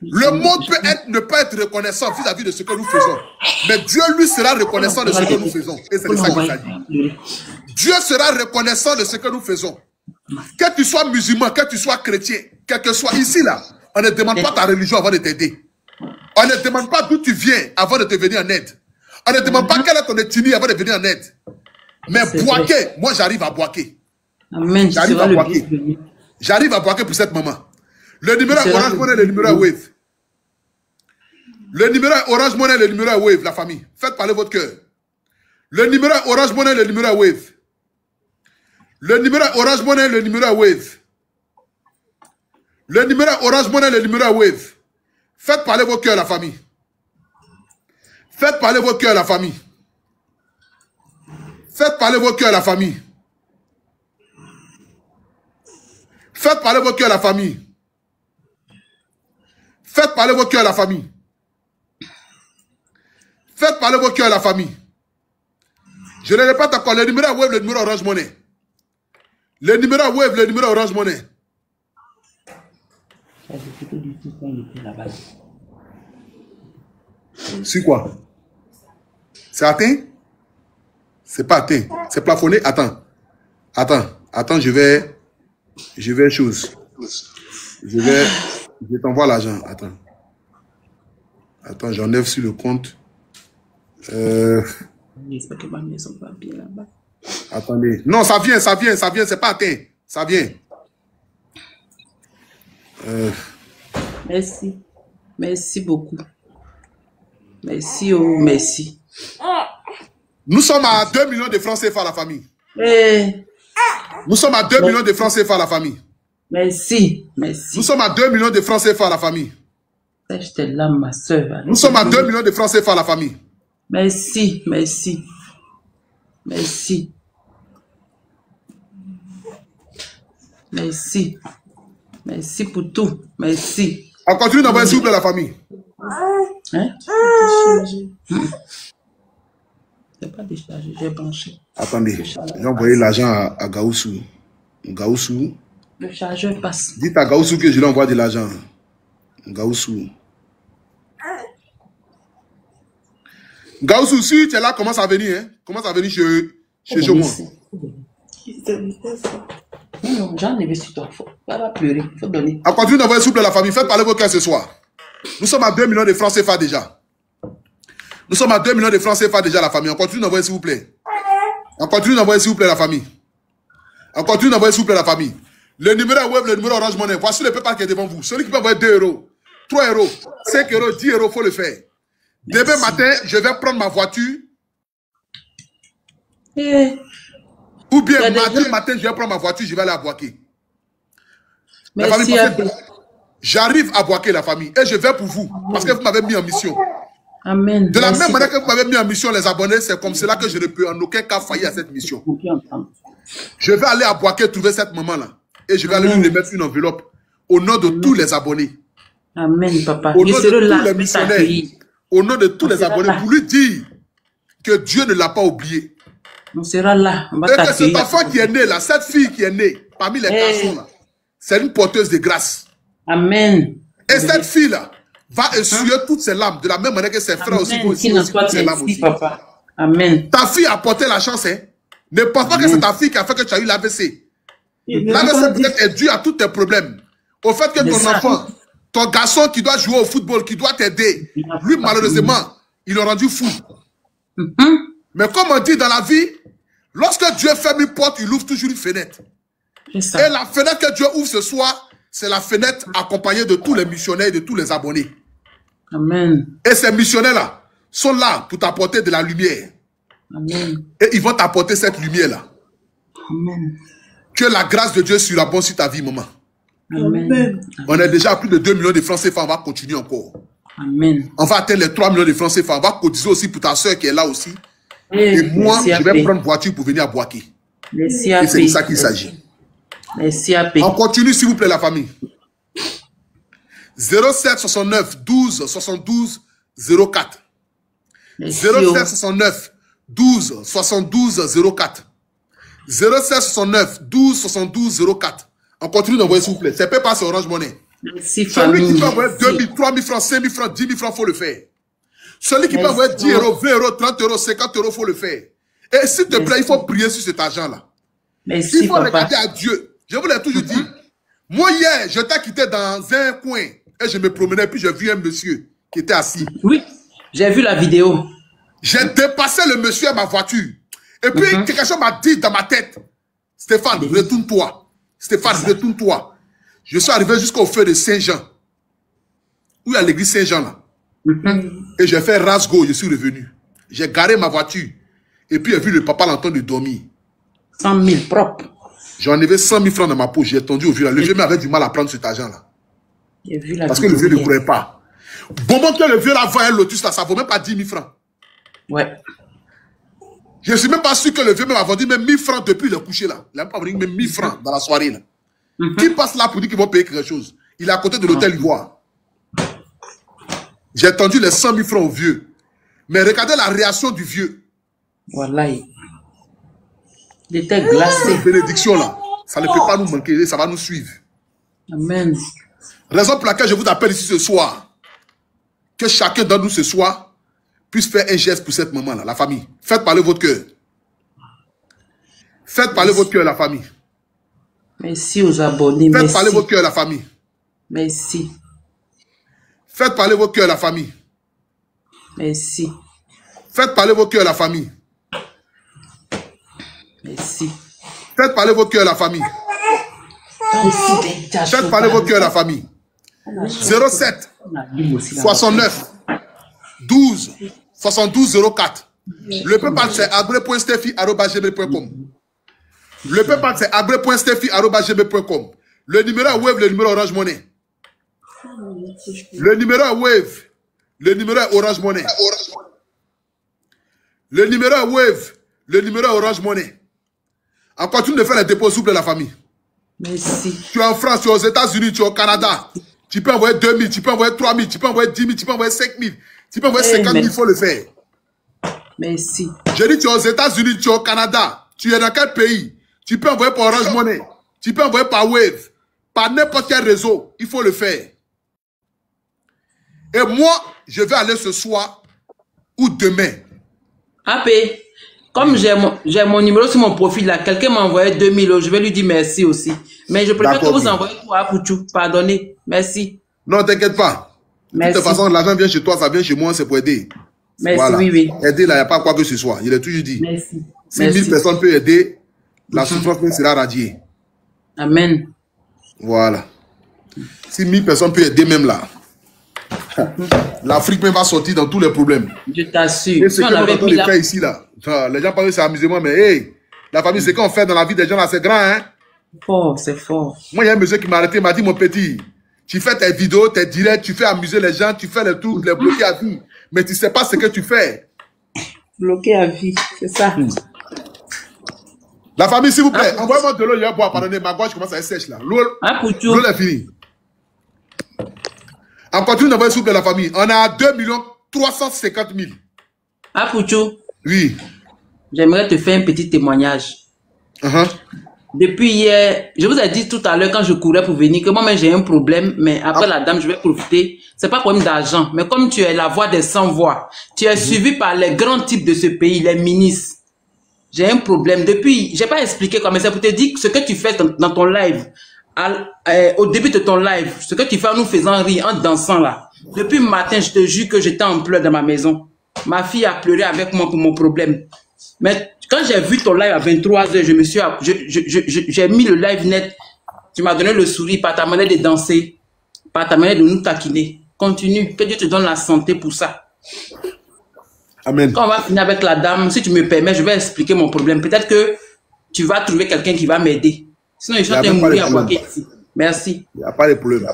Le monde peut ne pas être reconnaissant vis-à-vis de ce que nous faisons. Mais Dieu, lui, sera reconnaissant de ce que nous faisons. Et c'est de ça qu'il s'agit. Dieu sera reconnaissant de ce que nous faisons. Que tu sois musulman, que tu sois chrétien, quel que soit ici, là, on ne demande pas ta religion avant de t'aider. On ne demande pas d'où tu viens avant de te venir en aide. On ne demande pas quelle est ton ethnie avant de venir en aide. Mais Boaké, moi j'arrive à Boaké. Amen. J'arrive à Boaké. J'arrive à Boaké pour cette maman. Le numéro est Orange Money, le numéro est Wave. Le numéro est Orange Money, le numéro est Wave, la famille. Faites parler votre cœur. Le numéro est Orange Money, le numéro est Wave. Le numéro Orange Money, le numéro Wave. Le numéro Orange Money, le numéro Wave. Faites parler vos cœurs, la famille. Faites parler vos cœurs, la famille. Faites parler vos cœurs, la famille. Faites parler vos cœurs, la famille. Faites parler vos cœurs, la famille. Faites parler vos cœurs, la famille. Je ne répète encore, le numéro Wave, le numéro Orange Money. Le numéro Wave, le numéro Orange Money. C'est quoi? C'est atteint? C'est pas atteint. C'est plafonné? Attends. Attends, je vais chose. Je t'envoie l'argent. Attends, j'enlève sur le compte. J'espère que ma maison va bien là-bas. Attendez. Non, ça vient, c'est pas atteint. Ça vient. Merci. Merci beaucoup. Merci, oh, merci. Nous sommes à 2 millions de francs CFA, la famille. Eh. Nous sommes à 2 millions de francs CFA, la famille. Merci, merci. Nous sommes à 2 millions de francs CFA, la famille. J'étais là, ma soeur. Nous sommes à 2 millions de francs CFA, la famille. Merci, merci. Merci. Merci. Merci pour tout. Merci. On continue d'envoyer s'il vous plaît la famille. Hein? C'est pas déchargé, j'ai branché. Attendez, j'ai envoyé l'argent à Gaoussou. Gaoussou. Le chargeur passe. Dites à Gaoussou que je lui envoie de l'argent. Gaoussou. Gaoussou, si tu es là, commence à venir. Hein? Commence à venir chez moi. Non, j'en ai vu sur toi. Faut pas pleurer. Faut donner. On continue d'envoyer s'il vous plaît la famille. Faites parler vos cœurs ce soir. Nous sommes à 2 millions de francs CFA déjà. Nous sommes à 2 millions de francs CFA déjà la famille. On continue d'envoyer s'il vous plaît. On continue d'envoyer s'il vous plaît la famille. On continue d'envoyer s'il vous plaît la famille. Le numéro Wave, le numéro Orange Money. Voici le PayPal qui est devant vous. Celui qui peut envoyer 2 euros, 3 euros, 5 euros, 10 euros, il faut le faire. Demain matin, je vais prendre ma voiture. Ou bien mardi matin, je vais prendre ma voiture, je vais aller à Boaké. J'arrive à Boaké, la famille, et je vais pour vous, parce que vous m'avez mis en mission. Amen. De la même manière que vous m'avez mis en mission, les abonnés, c'est comme cela que je ne peux en aucun cas faillir à cette mission. Je vais aller à Boaké trouver cette maman-là, et je vais aller lui remettre une enveloppe au nom de tous les abonnés. Amen, papa. Au nom de tous les missionnaires, au nom de tous les abonnés, pour lui dire que Dieu ne l'a pas oublié. On sera là. On va et que cet enfant qui est né là, cette fille qui est née parmi les garçons là, c'est une porteuse de grâce. Amen. Et cette fille là va essuyer toutes ses larmes de la même manière que ses frères aussi vont essuyer toutes ses larmes aussi. Papa. Amen. Ta fille a porté la chance. Hein? Ne pense pas que c'est ta fille qui a fait que tu as eu l'AVC. L'AVC peut-être est dû à tous tes problèmes. Au fait que ton enfant, ton garçon qui doit jouer au football, qui doit t'aider, lui malheureusement, il l'a rendu fou. Mais comme on dit dans la vie, lorsque Dieu ferme une porte, il ouvre toujours une fenêtre. Et la fenêtre que Dieu ouvre ce soir, c'est la fenêtre accompagnée de tous les missionnaires et de tous les abonnés. Amen. Et ces missionnaires-là sont là pour t'apporter de la lumière. Amen. Et ils vont t'apporter cette lumière-là. Amen. Que la grâce de Dieu surabonde sur ta vie, maman. Amen. On est déjà à plus de 2 millions de francs CFA, on va continuer encore. Amen. On va atteindre les 3 millions de francs CFA, on va cotiser aussi pour ta soeur qui est là aussi. Et moi, je vais prendre voiture pour venir à Boaké. Et c'est de ça qu'il s'agit. Merci à paix. On continue, s'il vous plaît, la famille. 07 69 12 72 04. 07 69 12 72 04. 07 69 12 72 04. On continue d'envoyer, s'il vous plaît. C'est pas sur Orange Money. Merci, celui qui peut envoyer 2 000, 3 000 francs, 5 000 francs, 10 000 francs, il faut le faire. Celui qui peut envoyer 10 euros, 20 euros, 30 euros, 50 euros, il faut le faire. Et s'il te plaît, il faut prier sur cet argent-là. Il faut regarder à Dieu. Je vous l'ai toujours dit. Moi, hier, je t'ai quitté dans un coin et je me promenais, puis j'ai vu un monsieur qui était assis. Oui, j'ai vu la vidéo. J'ai dépassé le monsieur à ma voiture. Et puis, quelque chose m'a dit dans ma tête, Stéphane, retourne-toi. Stéphane, retourne-toi. Je suis arrivé jusqu'au feu de Saint-Jean. Où il y a l'église Saint-Jean là. Et j'ai fait rasgo, je suis revenu. J'ai garé ma voiture. Et puis j'ai vu le papa en train de dormir. 100 000 propres. J'ai enlevé 100 000 francs dans ma poche. J'ai tendu au vieux là. Le vieux m'avait du mal à prendre cet argent-là. Parce que le vieux ne courait pas. Bonbon que le vieux là vend un lotus là, ça vaut même pas 10 000 francs. Ouais. Je ne suis même pas sûr que le vieux m'a vendu même 1000 francs depuis le coucher là. Il n'a même pas vendu même 1000 francs dans la soirée là. Qui passe là pour dire qu'ils vont payer quelque chose? Il est à côté de l'hôtel Ivoire. J'ai tendu les 100 000 francs au vieux. Mais regardez la réaction du vieux. Voilà. Il était glacé. Cette bénédiction là, ça ne peut pas nous manquer, ça va nous suivre. Amen. Raison pour laquelle je vous appelle ici ce soir. Que chacun d'entre nous ce soir puisse faire un geste pour cette maman là, la famille. Faites parler votre cœur. Faites parler votre cœur, la famille. Merci aux abonnés. Faites parler votre cœur, la famille. Merci. Faites parler votre cœur, la famille. Merci. Faites parler vos cœurs, la famille. Merci. Faites parler vos cœurs, la famille. Faites parler vos cœurs, la famille. 07 69 12 72 04. Le PayPal c'est agré.steffi@gmail.com. Le PayPal c'est agré.steffi@gmail.com. Le numéro est Wave, le numéro Orange Money. Le numéro est Wave. Le numéro est Orange Money. Le numéro est Wave. Le numéro est Orange Money. En continue de faire les dépôts s'il vous plaît, la famille. Merci. Tu es en France, tu es aux États-Unis, tu es au Canada. Tu peux envoyer 2000, tu peux envoyer 3000, tu peux envoyer 10 000, tu peux envoyer 5000, tu peux envoyer 50 000, il faut le faire. Merci. Je dis, tu es aux États-Unis, tu es au Canada. Tu es dans quel pays? Tu peux envoyer par Orange Money. Tu peux envoyer par Wave. Par n'importe quel réseau. Il faut le faire. Et moi, je vais aller ce soir ou demain. AP, comme j'ai mon numéro sur mon profil là, quelqu'un m'a envoyé 2000 €, je vais lui dire merci aussi. Mais je préfère que vous envoyez tout à Pouchou. Pardonnez. Merci. Non, t'inquiète pas. Merci. De toute façon, l'argent vient chez toi, ça vient chez moi, c'est pour aider. Merci, voilà. Oui, oui. Aider là, il n'y a pas quoi que ce soit. Il est toujours dit. Merci. Si 1000 personnes peuvent aider, la souffrance même sera radiée. Amen. Voilà. Si 1000 personnes peuvent aider même là, l'Afrique même va sortir dans tous les problèmes. Je t'assure. Et ce qu'on avait mis là ici là, les gens pensent que c'est amusement, mais hey, la famille, c'est qu'on fait dans la vie des gens là, c'est grand, hein. Fort, c'est fort. Moi, il y a un monsieur qui m'a arrêté, il m'a dit, mon petit, tu fais tes vidéos, tes directs, tu fais amuser les gens, tu fais les trucs, les bloquer à vie, mais tu ne sais pas ce que tu fais. Bloquer à vie, c'est ça. La famille, s'il vous plaît, envoyez-moi de l'eau, il y a boire, pardonnez, ma gorge commence à être sèche là. L'eau est finie. On continue d'envoyer, s'il vous plaît, la famille. On a 2 350 000. Ah, Pouchou. Oui. J'aimerais te faire un petit témoignage. Depuis hier, je vous ai dit tout à l'heure quand je courais pour venir que moi-même j'ai un problème, mais après la dame, je vais profiter. C'est pas problème d'argent, mais comme tu es la voix des sans voix, tu es suivi par les grands types de ce pays, les ministres. J'ai un problème. Depuis, j'ai pas expliqué comment c'est pour te dire que ce que tu fais dans ton live, au début de ton live, ce que tu fais en nous faisant rire, en dansant là. Depuis le matin, je te jure que j'étais en pleurs dans ma maison. Ma fille a pleuré avec moi pour mon problème. Mais quand j'ai vu ton live à 23 h, j'ai mis le live net. Tu m'as donné le sourire par ta manière de danser, par ta manière de nous taquiner. Continue. Que Dieu te donne la santé pour ça. Amen. Quand on va finir avec la dame, si tu me permets, je vais expliquer mon problème. Peut-être que tu vas trouver quelqu'un qui va m'aider. Sinon, je vais mourir à Boaké ici. Merci. Il n'y a pas de problème.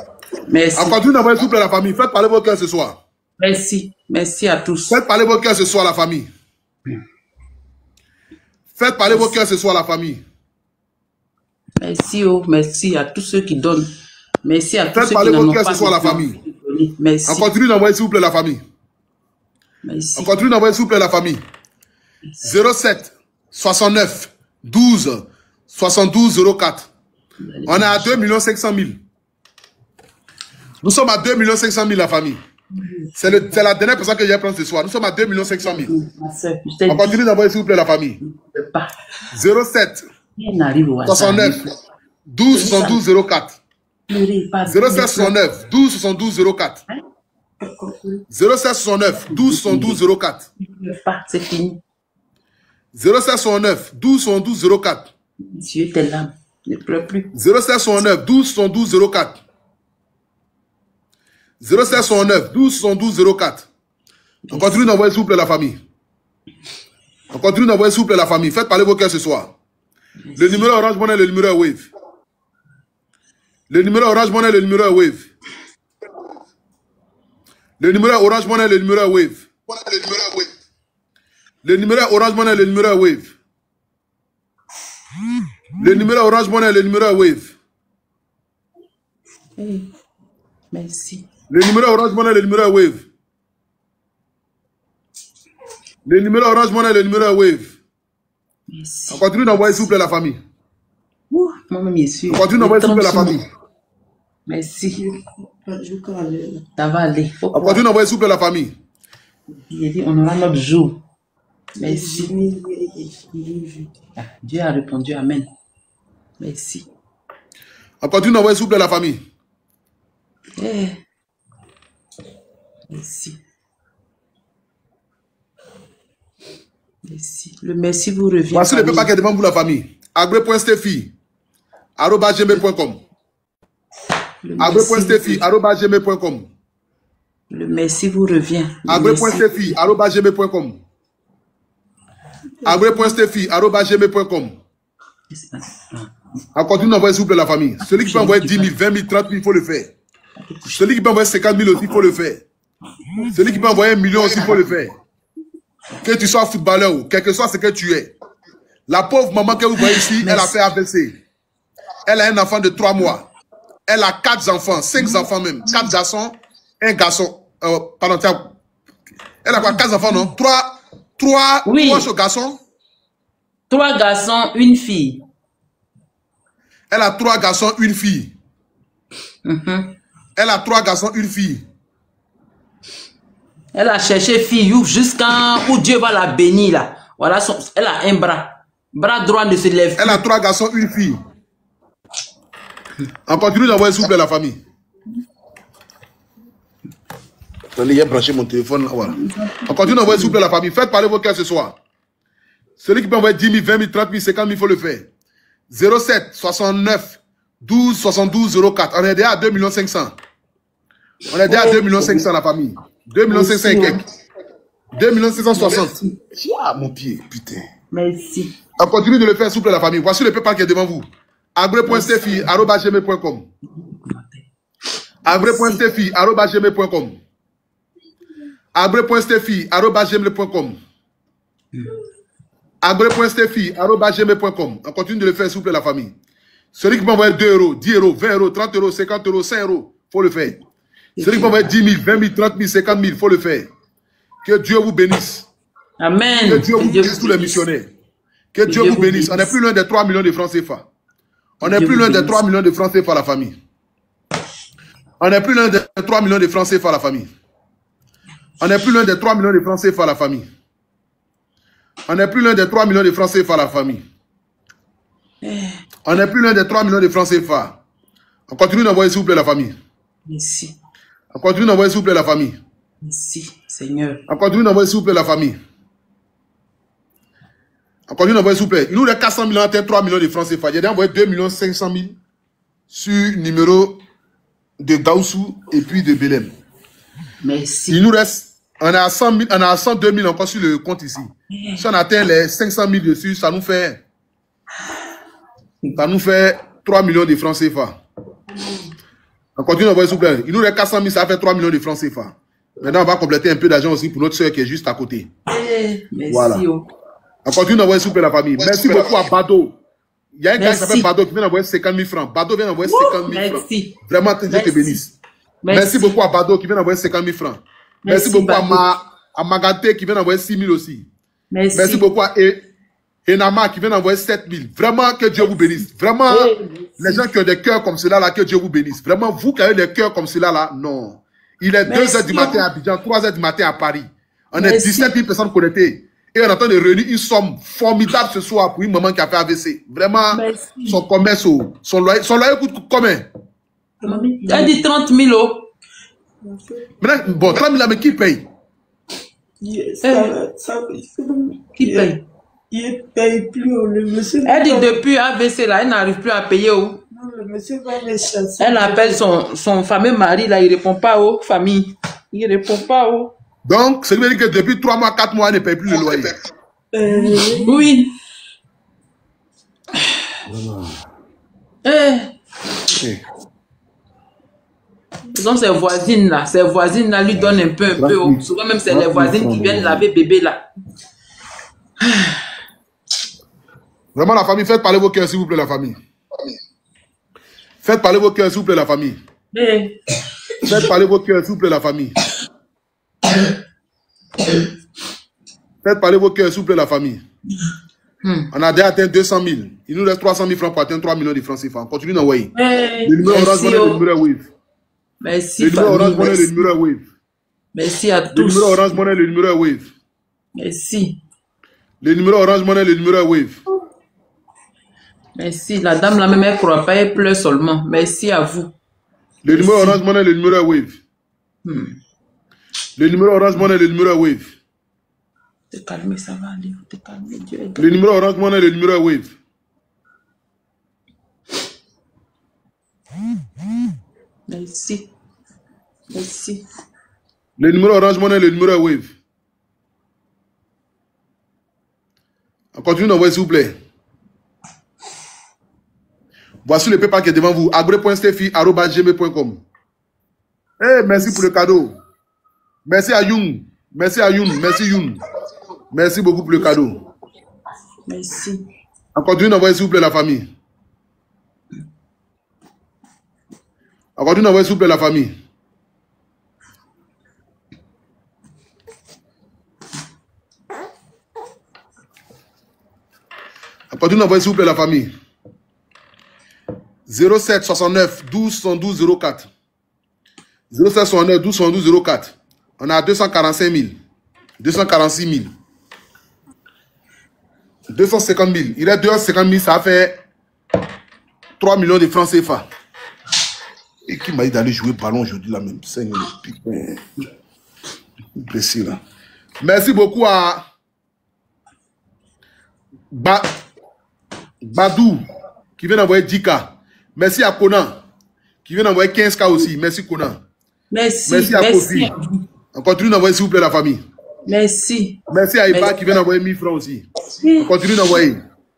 Merci. On continue d'envoyer s'il vous plaît la famille. Faites parler vos cœurs ce soir. Merci. Merci à tous. Faites parler vos cœurs ce soir, la famille. Faites parler vos cœurs ce soir, la famille. Merci, merci à tous ceux qui donnent. Merci à tous ceux qui n'en ont pas. Faites parler vos cœurs ce soir, la famille. Merci. On continue d'envoyer s'il vous plaît la famille. Merci. On continue d'envoyer s'il vous plaît la famille. 07 69 12 72 04. On est à 2 500 000. Nous sommes à 2 500 000 la famille. C'est la dernière personne que je vais prendre ce soir. Nous sommes à 2 500 000. On continue d'envoyer s'il vous plaît la famille. 07 69 12 72 04. 07 69 12 72 04. 07 69 12 72 04. C'est fini. 07 69 12 72 04. Dieu t'es là. Ne pleure plus. 07 69 12 72 04. 07 69 12 72 04. On continue d'envoyer s'il vous plaît la famille. On continue d'envoyer s'il vous plaît la famille. Faites parler vos cœurs ce soir. Le numéro Orange Money, le numéro Wave. Le numéro Orange Money, le numéro Wave. Le numéro Orange Money, le numéro Wave. Le numéro Orange Money, le numéro Wave. Le numéro Orange Money, le numéro Wave. Merci. Le numéro Orange Money, le numéro Wave. Le numéro Orange Money, le numéro Wave. Merci. On continue d'envoyer s'il vous plaît la famille. Moi-même, je suis. On continue d'envoyer s'il vous plaît la famille. Merci. Ça va aller. On continue d'envoyer s'il vous plaît la famille. Il a dit, on aura notre jour. Merci. Dieu a répondu, amen. Merci. On continue d'envoyer s'il vous plaît la famille. Merci. Merci. Le merci vous revient. Voici le papier devant vous la famille. agbe.stefi@gmail.com. agbe.stefi@gmail.com. Le merci vous revient. agbe.stefi@gmail.com. agbe.stefi@gmail.com. On continue d'envoyer s'il vous plaît la famille. Celui qui peut envoyer 10 000, 20 000, 30 000, il faut le faire. Celui qui peut envoyer 50 000 aussi, il faut le faire. Celui qui peut envoyer 1 million aussi, il faut le faire. Que tu sois footballeur ou quel que soit ce que tu es. La pauvre maman que vous voyez ici, elle a fait AVC. Elle a un enfant de 3 mois. Elle a 4 enfants, 5 enfants même. 4 garçons, un garçon. Pardon, tiens. Elle a quoi, 4 enfants, non? 3 garçons. 3 garçons, 1 fille. Elle a 3 garçons, 1 fille. Elle a 3 garçons, 1 fille. Elle a cherché fille jusqu'à où Dieu va la bénir là. Voilà, elle a un bras. Bras droit ne se lève. Elle a 3 garçons, 1 fille. On continue d'envoyer s'il vous plaît la famille. Attendez, j'ai branché mon téléphone là, voilà. On continue d'envoyer s'il vous plaît la famille. Faites parler vos cœurs ce soir. Celui qui peut envoyer 10 000, 20 000, 30 000, 50 000, il faut le faire. 07 69 12 72 04. On est déjà à 2 500 000. On est déjà à 2 500 000 la famille. 2 500 000 et quelques. 2 560 000. Ah, mon pied, putain. Merci. On continue de le faire, s'il vous plaît, la famille. Voici le PayPal qui est devant vous. agre.stefi@gmail.com. agre.stefi@gmail.com. agre.stefi@gmail.com. agre.stefi@gmail.com. On continue de le faire, s'il vous plaît, la famille. Celui qui peut envoyer 2 euros, 10 euros, 20 euros, 30 euros, 50 euros, 5 euros, il faut le faire. Celui qui peut envoyer 10 000, 20 000, 30 000, 50 000, il faut le faire. Que Dieu vous bénisse. Amen. Que Dieu vous bénisse tous les missionnaires. Que Dieu vous bénisse. On est plus loin des 3 millions de francs CFA. On est plus loin des 3 millions de francs CFA, la famille. On est plus loin des 3 millions de francs CFA, la famille. On est plus loin des 3 millions de francs CFA, la famille. On est plus loin des 3 millions de francs CFA, la famille. On est plus loin des 3 millions de francs CFA. On continue d'envoyer, s'il vous plaît, la famille. Merci. On continue d'envoyer, s'il vous plaît, la famille. Merci, Seigneur. On continue d'envoyer, s'il vous plaît, la famille. On continue d'envoyer, s'il vous plaît. Il nous reste 400 000 entre 3 millions de francs CFA. J'ai envoyé 2 500 000 sur numéro de Gaussou et puis de Belém. Merci. Il nous reste, on a 100 000, on a 102 000 encore sur le compte ici. Si on atteint les 500 000 dessus, ça nous fait 3 millions de francs CFA. On continue d'envoyer, s'il vous plaît. Il nous reste 400 000, ça fait 3 millions de francs CFA. Maintenant, on va compléter un peu d'argent aussi pour notre soeur qui est juste à côté. Merci. Voilà. On continue d'envoyer, s'il vous plaît, la famille. Merci beaucoup à Bado. Il y a un gars qui s'appelle Bado qui vient d'envoyer 50 000 francs. Bado vient d'envoyer 50 000 francs. Vraiment, que Dieu te bénisse. Merci beaucoup à Bado qui vient d'envoyer 50 000 francs. Merci beaucoup à Magaté qui vient d'envoyer 6 000 aussi. Merci beaucoup à Enama qui vient d'envoyer 7 000. Vraiment, que Dieu vous bénisse. Vraiment, les gens qui ont des cœurs comme cela, là, que Dieu vous bénisse. Vraiment, vous qui avez des cœurs comme cela, là, non. Il est 2 h du matin à Abidjan, 3 h du matin à Paris. On est 17 000 personnes connectées. Et on est en train de réunir une somme formidable ce soir pour une maman qui a fait AVC. Vraiment, son commerce, son loyer coûte combien? Elle dit 30 000 euros. Maintenant, bon, 30 000 mais qui paye? Qui paye? Il paye plus. Le monsieur. Elle dit depuis AVC là, elle n'arrive plus à payer. Non, le monsieur va les chasser. Elle appelle son fameux mari là, il ne répond pas aux familles. Il ne répond pas aux. Donc, ça veut dire que depuis 3 mois, 4 mois, elle ne paye plus le loyer. Oui. Donc, ces voisines là lui donnent un peu. Souvent même, c'est les voisines qui viennent laver bébé là. Vraiment, la famille, faites parler vos cœurs, s'il vous plaît, la famille. Faites parler vos cœurs, s'il vous plaît, la famille. Faites parler vos cœurs, s'il vous plaît, la famille. Faites parler vos cœurs, s'il vous plaît, la famille. On a déjà atteint 200 000. Il nous reste 300 000 francs pour atteindre 3 millions de francs CFA. On continue d'envoyer. Le numéro Orange Money, le numéro Wave. Merci. Le numéro Orange Money, le numéro Wave. Merci à tous. Le numéro Orange Money, le numéro Wave. Merci. Le numéro Orange Money, le numéro Wave. Merci. La dame là même, elle ne croit pas, elle pleure seulement. Merci à vous. Le numéro Orange Money, le numéro Wave. Le numéro Orange Money, le numéro Wave. Te calmer, ça va aller. Te calmer, Dieu aide. Le numéro Orange Money, le numéro Wave. Merci. Merci. Le numéro Orange Money, le numéro Wave. On continue d'envoyer, s'il vous plaît. Voici le PayPal qui est devant vous. agre.stefi@gmail.com. Merci pour le cadeau. Merci à Youn. Merci à Youn. Merci Youn. Merci beaucoup pour le cadeau. Merci. On continue d'envoyer, s'il vous plaît, la famille. On continue d'envoyer, s'il vous plaît, la famille. On continue d'envoyer, s'il vous plaît, la famille. 07 69 12 112 04. 07 69 12 112 04. On a 245 000. 246 000. 250 000. Il reste 250 000, ça fait 3 millions de francs CFA. Et qui m'a dit d'aller jouer ballon aujourd'hui là même. Seigneur le piquet. Blessé là. Merci beaucoup à Badou qui vient d'envoyer 10K. Merci à Conan qui vient d'envoyer 15K aussi. Merci Conan. Merci. Merci à Kofi. On continue d'envoyer, s'il vous plaît, la famille. Merci. Merci à Iba qui vient d'envoyer 1000 francs aussi. On continue d'envoyer.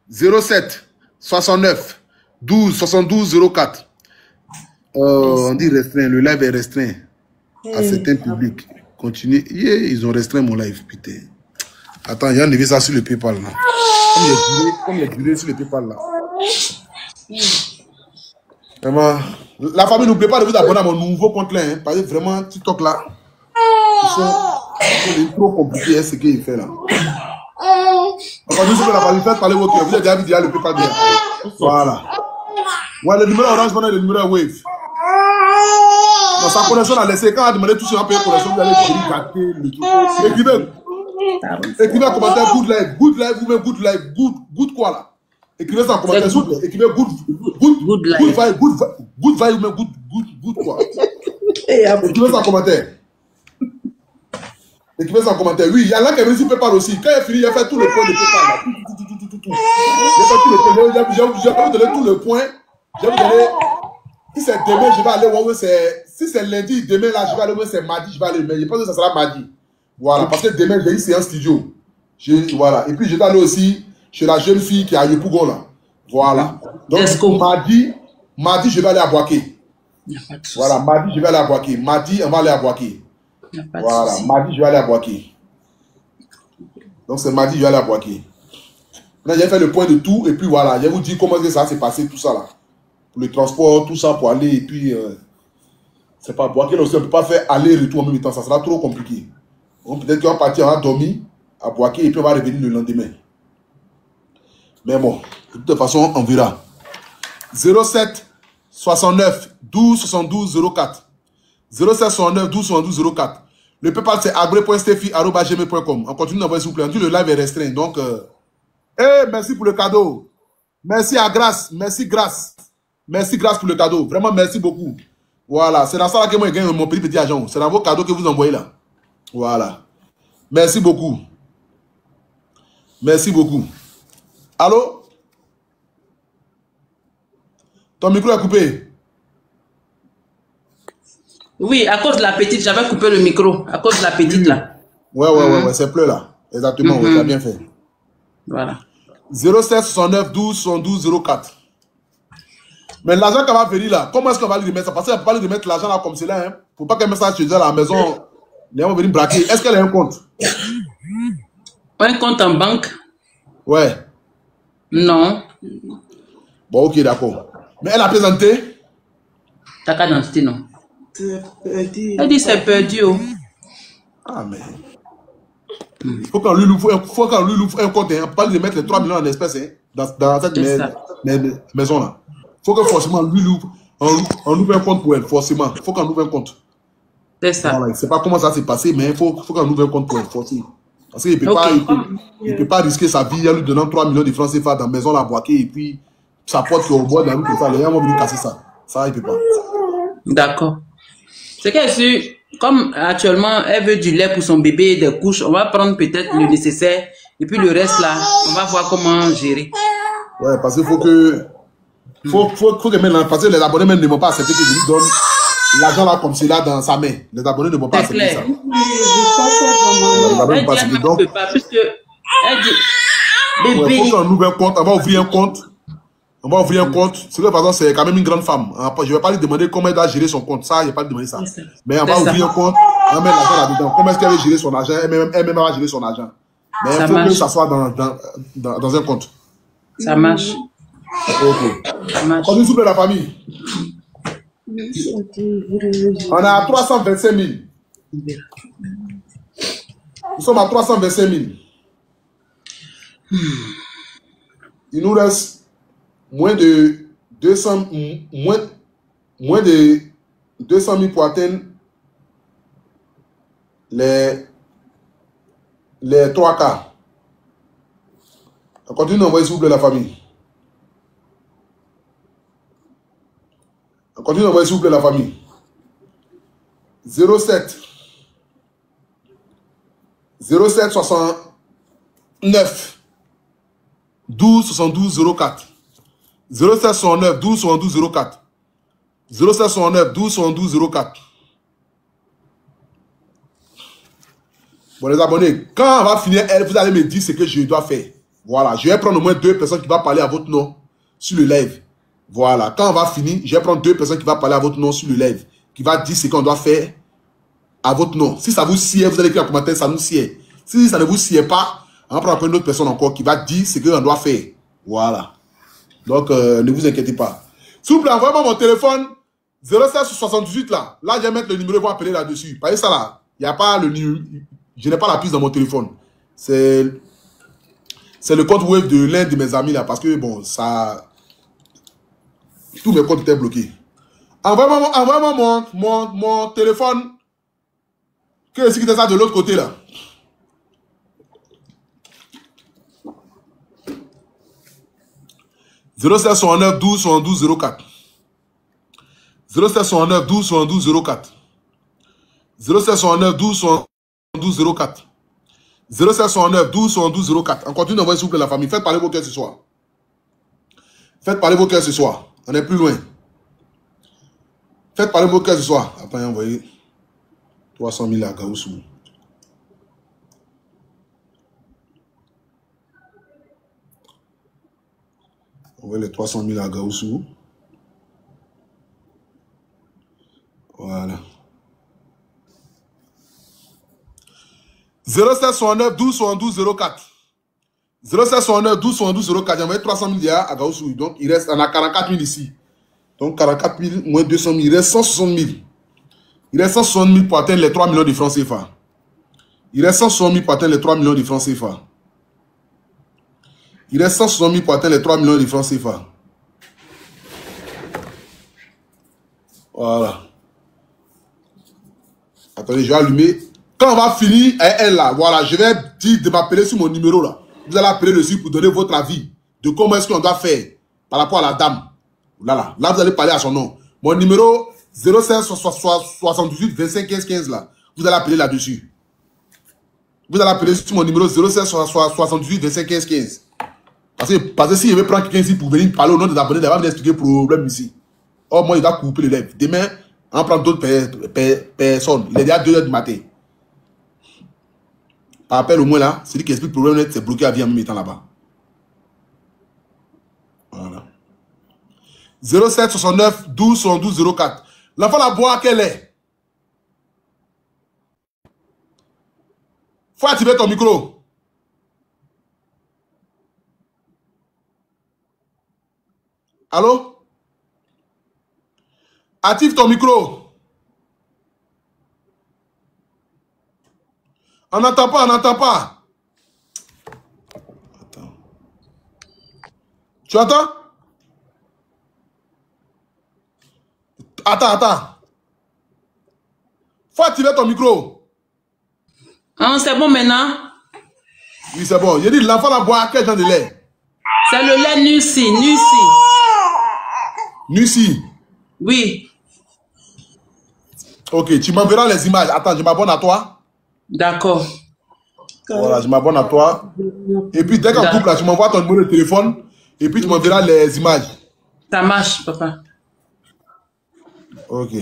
07 69 12 72 04. On dit restreint. Le live est restreint à certains publics. Continuez. Ils ont restreint mon live, putain. Attends, j'ai enlevé ça sur le PayPal là. Comme il est duré sur le PayPal là. Vraiment. La famille, n'oubliez pas de vous abonner à mon nouveau compte là. Hein, parce que vraiment, TikTok là, c'est trop compliqué, hein, ce qu'il fait là. On continue sur la famille, faites parler vos cœurs. Vous avez déjà vu déjà le PayPal bien. Voilà. Ouais, le numéro Orange Money, le numéro Wave. Dans sa connexion, on a laissé. Quand on a demandé tout sur un payer connexion, vous allez gâter le truc. Écrivez un commentaire good life ou même good life, good quoi là. Écrivez ça en commentaire, s'il vous plaît. Écrivez good vibe, good vibe ou même good quoi. Écrivez ça en commentaire. Écrivez ça en commentaire. Oui, il y a là qui est venu sur PayPal aussi. Quand il a fini, il a fait tout le point de PayPal là. Il a fait tout le point. Je vais vous donner tout le point. Je vais vous donner. Si c'est demain, je vais aller voir. Si c'est lundi, demain là, je vais aller voir. C'est mardi, je vais aller. Mais je pense que ça sera mardi. Voilà, parce que demain, j'ai une séance studio. Voilà. Et puis, je vais aller aussi chez la jeune fille qui est à Yopougon, là. Voilà. Donc, mardi, je vais aller à Boaké. Voilà, mardi, je vais aller à Boaké. Mardi, on va aller à Boaké. Voilà, mardi, je vais aller à Boaké. Donc, c'est mardi, je vais aller à Boaké. Maintenant, j'ai fait le point de tout. Et puis, voilà, je vais vous dire comment ça s'est passé, tout ça, là. Pour le transport, tout ça, pour aller. Et puis, c'est pas Boaké, aussi, on ne peut pas faire aller-retour en même temps. Ça sera trop compliqué. Peut-être qu'on va partir, on va dormir à Boaké et puis on va revenir le lendemain. Mais bon, de toute façon, on verra. 07 69 12 72 04. 07 69 12 72 04. Le PayPal, c'est agre.stefi@gmail.com. On continue d'envoyer, s'il vous plaît. On dit le live est restreint. Donc, merci pour le cadeau. Merci à Grâce. Merci Grâce. Merci Grâce pour le cadeau. Vraiment, merci beaucoup. Voilà. C'est dans ça là que moi, je gagne mon petit argent. C'est dans vos cadeaux que vous envoyez là. Voilà. Merci beaucoup. Merci beaucoup. Allô? Ton micro est coupé. Oui, à cause de la petite, j'avais coupé le micro. À cause de la petite là. Ouais, c'est pleu là. Exactement, tu as bien fait. Voilà. 07 69 12 72 04. Mais l'argent qu'elle va venir là, comment est-ce qu'on va lui remettre ça? Parce qu'elle ne peut pas lui remettre l'argent là comme cela. Hein. Faut pas qu'elle mette ça chez elle à la maison. Les gens vont venir braquer. Est-ce qu'elle a un compte? Un compte en banque? Ouais. Non. Bon, ok, d'accord. Mais elle a présenté? Ta carte d'identité, non. Perdu. Elle dit c'est perdu. Oh. Ah, mais. Il faut qu'on lui ouvre un compte. Hein. Pas lui mettre les 3 millions en espèces hein, dans cette maison-là. Il faut que forcément lui on ouvre un compte pour elle. Forcément. Il faut qu'on ouvre un compte. C'est ça. Voilà, je ne sais pas comment ça s'est passé, mais il faut qu'on ouvre un compte pour elle. Forcément. Parce qu'il ne peut pas risquer sa vie en lui donnant 3 millions de francs CFA dans la maison, la boîtier, et puis sa porte au bois, dans le ça. Les gens vont venir casser ça. Ça, il ne peut pas. D'accord. C'est qu'elle suit. Comme actuellement, elle veut du lait pour son bébé, des couches, on va prendre peut-être le nécessaire. Et puis le reste là, on va voir comment gérer. Ouais, parce qu'il faut que... faut que maintenant, parce que les abonnés même ne vont pas accepter que je lui donne l'argent là comme c'est là dans sa main. Les abonnés ne vont pas accepter ça. Elle dit elle ne peut pas, puisque elle dit... Bébé... Il faut qu'on ouvre un compte, on va ouvrir un compte. On va ouvrir un compte. C'est que par exemple, c'est quand même une grande femme. Je ne vais pas lui demander comment elle doit gérer son compte. Ça, je ne vais pas lui demander ça. Mais on va ouvrir un compte, on va mettre l'argent là-dedans. Comment est-ce qu'elle va gérer son argent? Elle-même va gérer son argent. Mais il faut que ça soit dans un compte. Ça marche. Ok. On nous souple la famille. On est à 325 000. Nous sommes à 325 000. Il nous reste moins de 200 000 pour atteindre les 3 quarts. On continue d'envoyer s'il vous plaît la famille. On continue d'envoyer s'il vous plaît la famille. 07 69 12 72 04 07 69 12 72 04 07 69 12 72 04. Bon les abonnés, quand on va finir elle, vous allez me dire ce que je dois faire. Voilà, je vais prendre au moins 2 personnes qui vont parler à votre nom sur le live. Voilà, quand on va finir, je vais prendre 2 personnes qui vont parler à votre nom sur le live, qui va dire ce qu'on doit faire à votre nom. Si ça vous sied, vous allez écrire en commentaire, ça nous sied. Si ça ne vous sied pas, on va prendre une autre personne encore qui va dire ce qu'on doit faire. Voilà. Donc, ne vous inquiétez pas. S'il vous plaît, envoyez-moi mon téléphone 0778 là. Là, je vais mettre le numéro, vous appeler là-dessus. Voyez ça là. Il n'y a pas le numéro. Je n'ai pas la piste dans mon téléphone. C'est le compte web de l'un de mes amis là. Parce que bon, ça... tous mes comptes étaient bloqués. Envoyez-moi mon téléphone. Qu'est-ce qui était ça de l'autre côté là? « 0769 12 72 04 0769 12 72 04 0769 12 72 04 0769 12 72 04. On continue d'envoyer s'il vous plaît la famille. Faites parler vos cœurs ce soir. Faites parler vos cœurs ce soir. On est plus loin. Faites parler vos cœurs ce soir. Après, envoyez 300 000 à Gaoussou. Envoyez les 300 000 à Gaoussou. Voilà. 0769 12 72 04. 0769 12 72 04. J'ai envoyé 300 000 à Gaoussou. Donc, il reste, on a 44 000 ici. Donc, 44 000 moins 200 000. Il reste 160 000. Il reste 160 000 pour atteindre les 3 millions de francs CFA. Il reste 160 000 pour atteindre les 3 millions de francs CFA. Il reste 160 000 pour atteindre les 3 millions de francs CFA. Voilà. Attendez, je vais allumer. Quand on va finir, elle là, voilà, je vais dire de m'appeler sur mon numéro là. Vous allez appeler dessus pour donner votre avis de comment est-ce qu'on doit faire par rapport à la dame. Là, vous allez parler à son nom. Mon numéro 05 78 25 15 15 là. Vous allez appeler là-dessus. Vous allez appeler sur mon numéro 05 78 25 15 15. Parce que si je vais prendre quelqu'un ici pour venir parler au nom des abonnés, il va me expliquer le problème ici. Oh, moi, il doit couper les lèvres. Demain, on prend d'autres personnes. Il est déjà 2 h du matin. Par appel au moins là, celui qui explique le problème, c'est bloqué à vie en me mettant là-bas. Voilà. 07 69 12 72 04. L'enfant la boit, quelle est? Faut activer ton micro. Allô? Active ton micro. On n'entend pas, on n'entend pas. Attends. Tu entends? Attends. Faut activer ton micro. Ah, c'est bon maintenant? Oui, c'est bon. J'ai dit, l'enfant la boit quel genre de lait? C'est le lait Nusi. Nusi? Oui. Ok, tu m'enverras les images. Attends, je m'abonne à toi. D'accord. Voilà, je m'abonne à toi. Et puis, dès qu'on coupe là, tu m'envoies ton numéro de téléphone. Et puis, tu m'enverras les images. Ça marche, papa. Ok.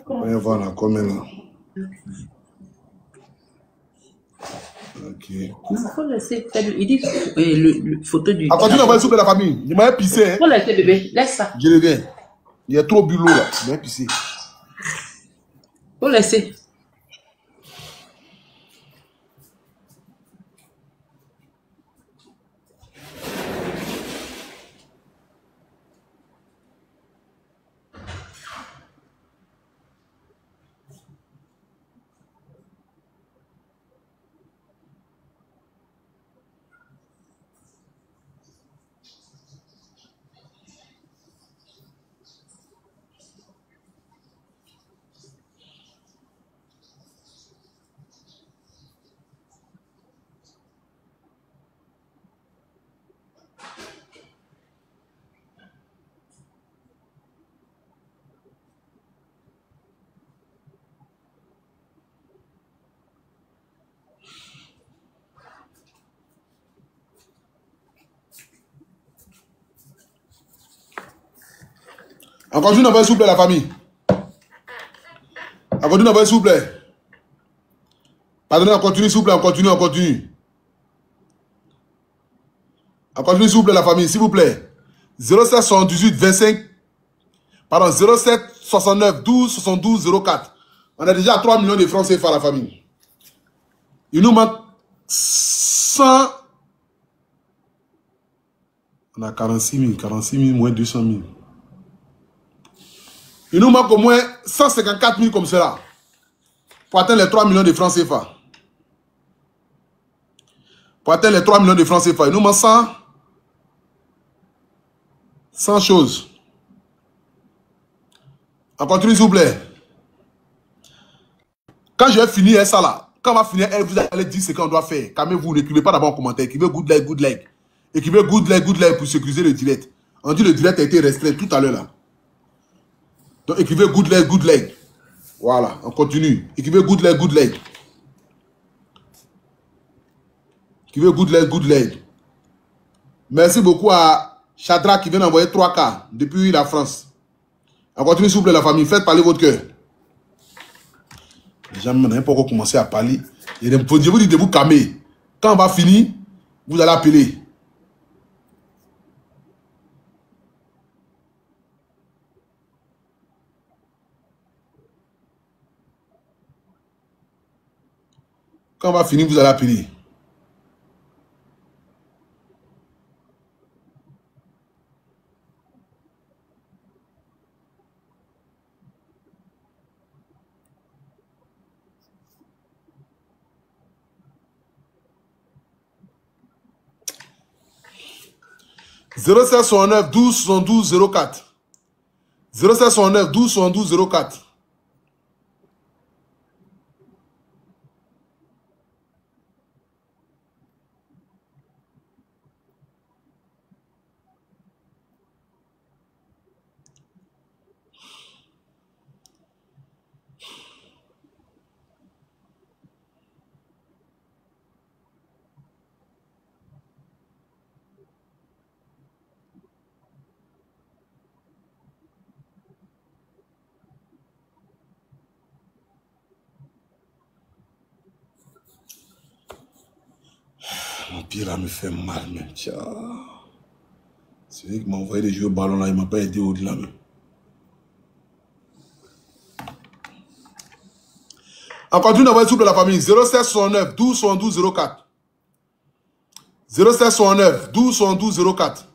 On va voir là, combien là. Ok. Il faut laisser. Il dit le photo du. Attends, tu n'envoies soupe de la famille. Je m'avais pissé. Il faut laisser, bébé. Laisse ça. Je le viens. Il y a trop bu l'eau là. Je m'avais pissé. Faut laisser. On continue d'envoyer s'il vous plaît la famille. On continue d'envoyer s'il vous plaît. Pardonnez, on continue s'il vous plaît, on continue. On continue s'il vous plaît la famille, s'il vous plaît. 07 78 25. Pardon, 07 69 12 72 04. On a déjà 3 millions de francs CFA la famille. Il nous manque 100. On a 46 000 moins 200 000. Il nous manque au moins 154 000 comme cela pour atteindre les 3 millions de francs CFA. Pour atteindre les 3 millions de francs CFA, il nous manque 100 choses. On continue s'il vous plaît. Quand je vais finir ça là, quand on va finir, vous allez dire ce qu'on doit faire. Calmez-vous, n'écrivez pas d'abord en commentaire. Écrivez good like. Écrivez good like pour sécuriser le direct. On dit le direct a été restreint tout à l'heure là. Donc écrivez good like. Voilà, on continue. Écrivez good like. Écrivez good like. Merci beaucoup à Chadra qui vient d'envoyer 3K depuis la France. On continue s'il vous plaît la famille. Faites parler votre cœur. Les gens n'ont pas encore commencé à parler. Je vous dis de vous calmer. Quand on va finir, vous allez appeler. Quand on va finir, vous allez appeler. « 0769 12 72 04. 0769 12 72 04. Mon pied là me fait mal même. Tiens. C'est lui qui m'a envoyé des jeux au ballon là, il m'a pas aidé au-delà même. On continue d'envoyer s'il vous plaît la famille. 07 69 12 72 04. 07 69 12 72 04.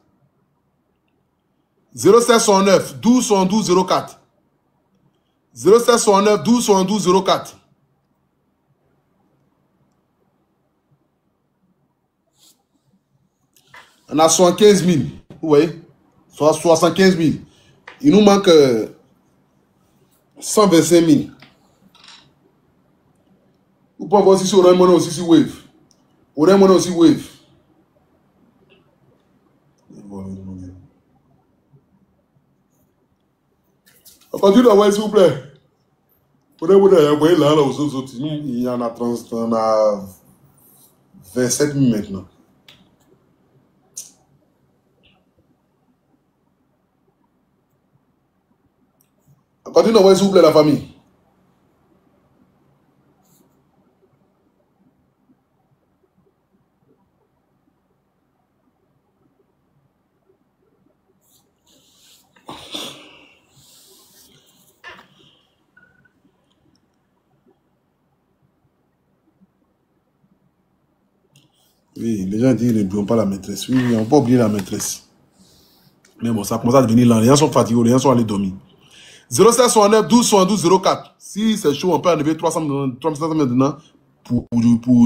07 69 12 72 04. 07 69 12 72 04. On a 75 000. Vous voyez? 75 000. Il nous manque 125 000. Vous pouvez voir aussi sur Orange Money aussi sur Wave. Orange Money aussi Wave. On continue d'envoyer s'il vous plaît. Orange Money, envoyez là aux autres. Il y en a 30, on a 27 000 maintenant. On continue d'envoyer s'il vous plaît la famille. Oui, les gens disent qu'ils n'oublient pas la maîtresse. Oui, on n'a pas oublié la maîtresse. Mais bon, ça commence à devenir lent. Les gens sont fatigués, les gens sont allés dormir. 07 69 12 72 04. Si c'est chaud, on peut enlever 300 maintenant pour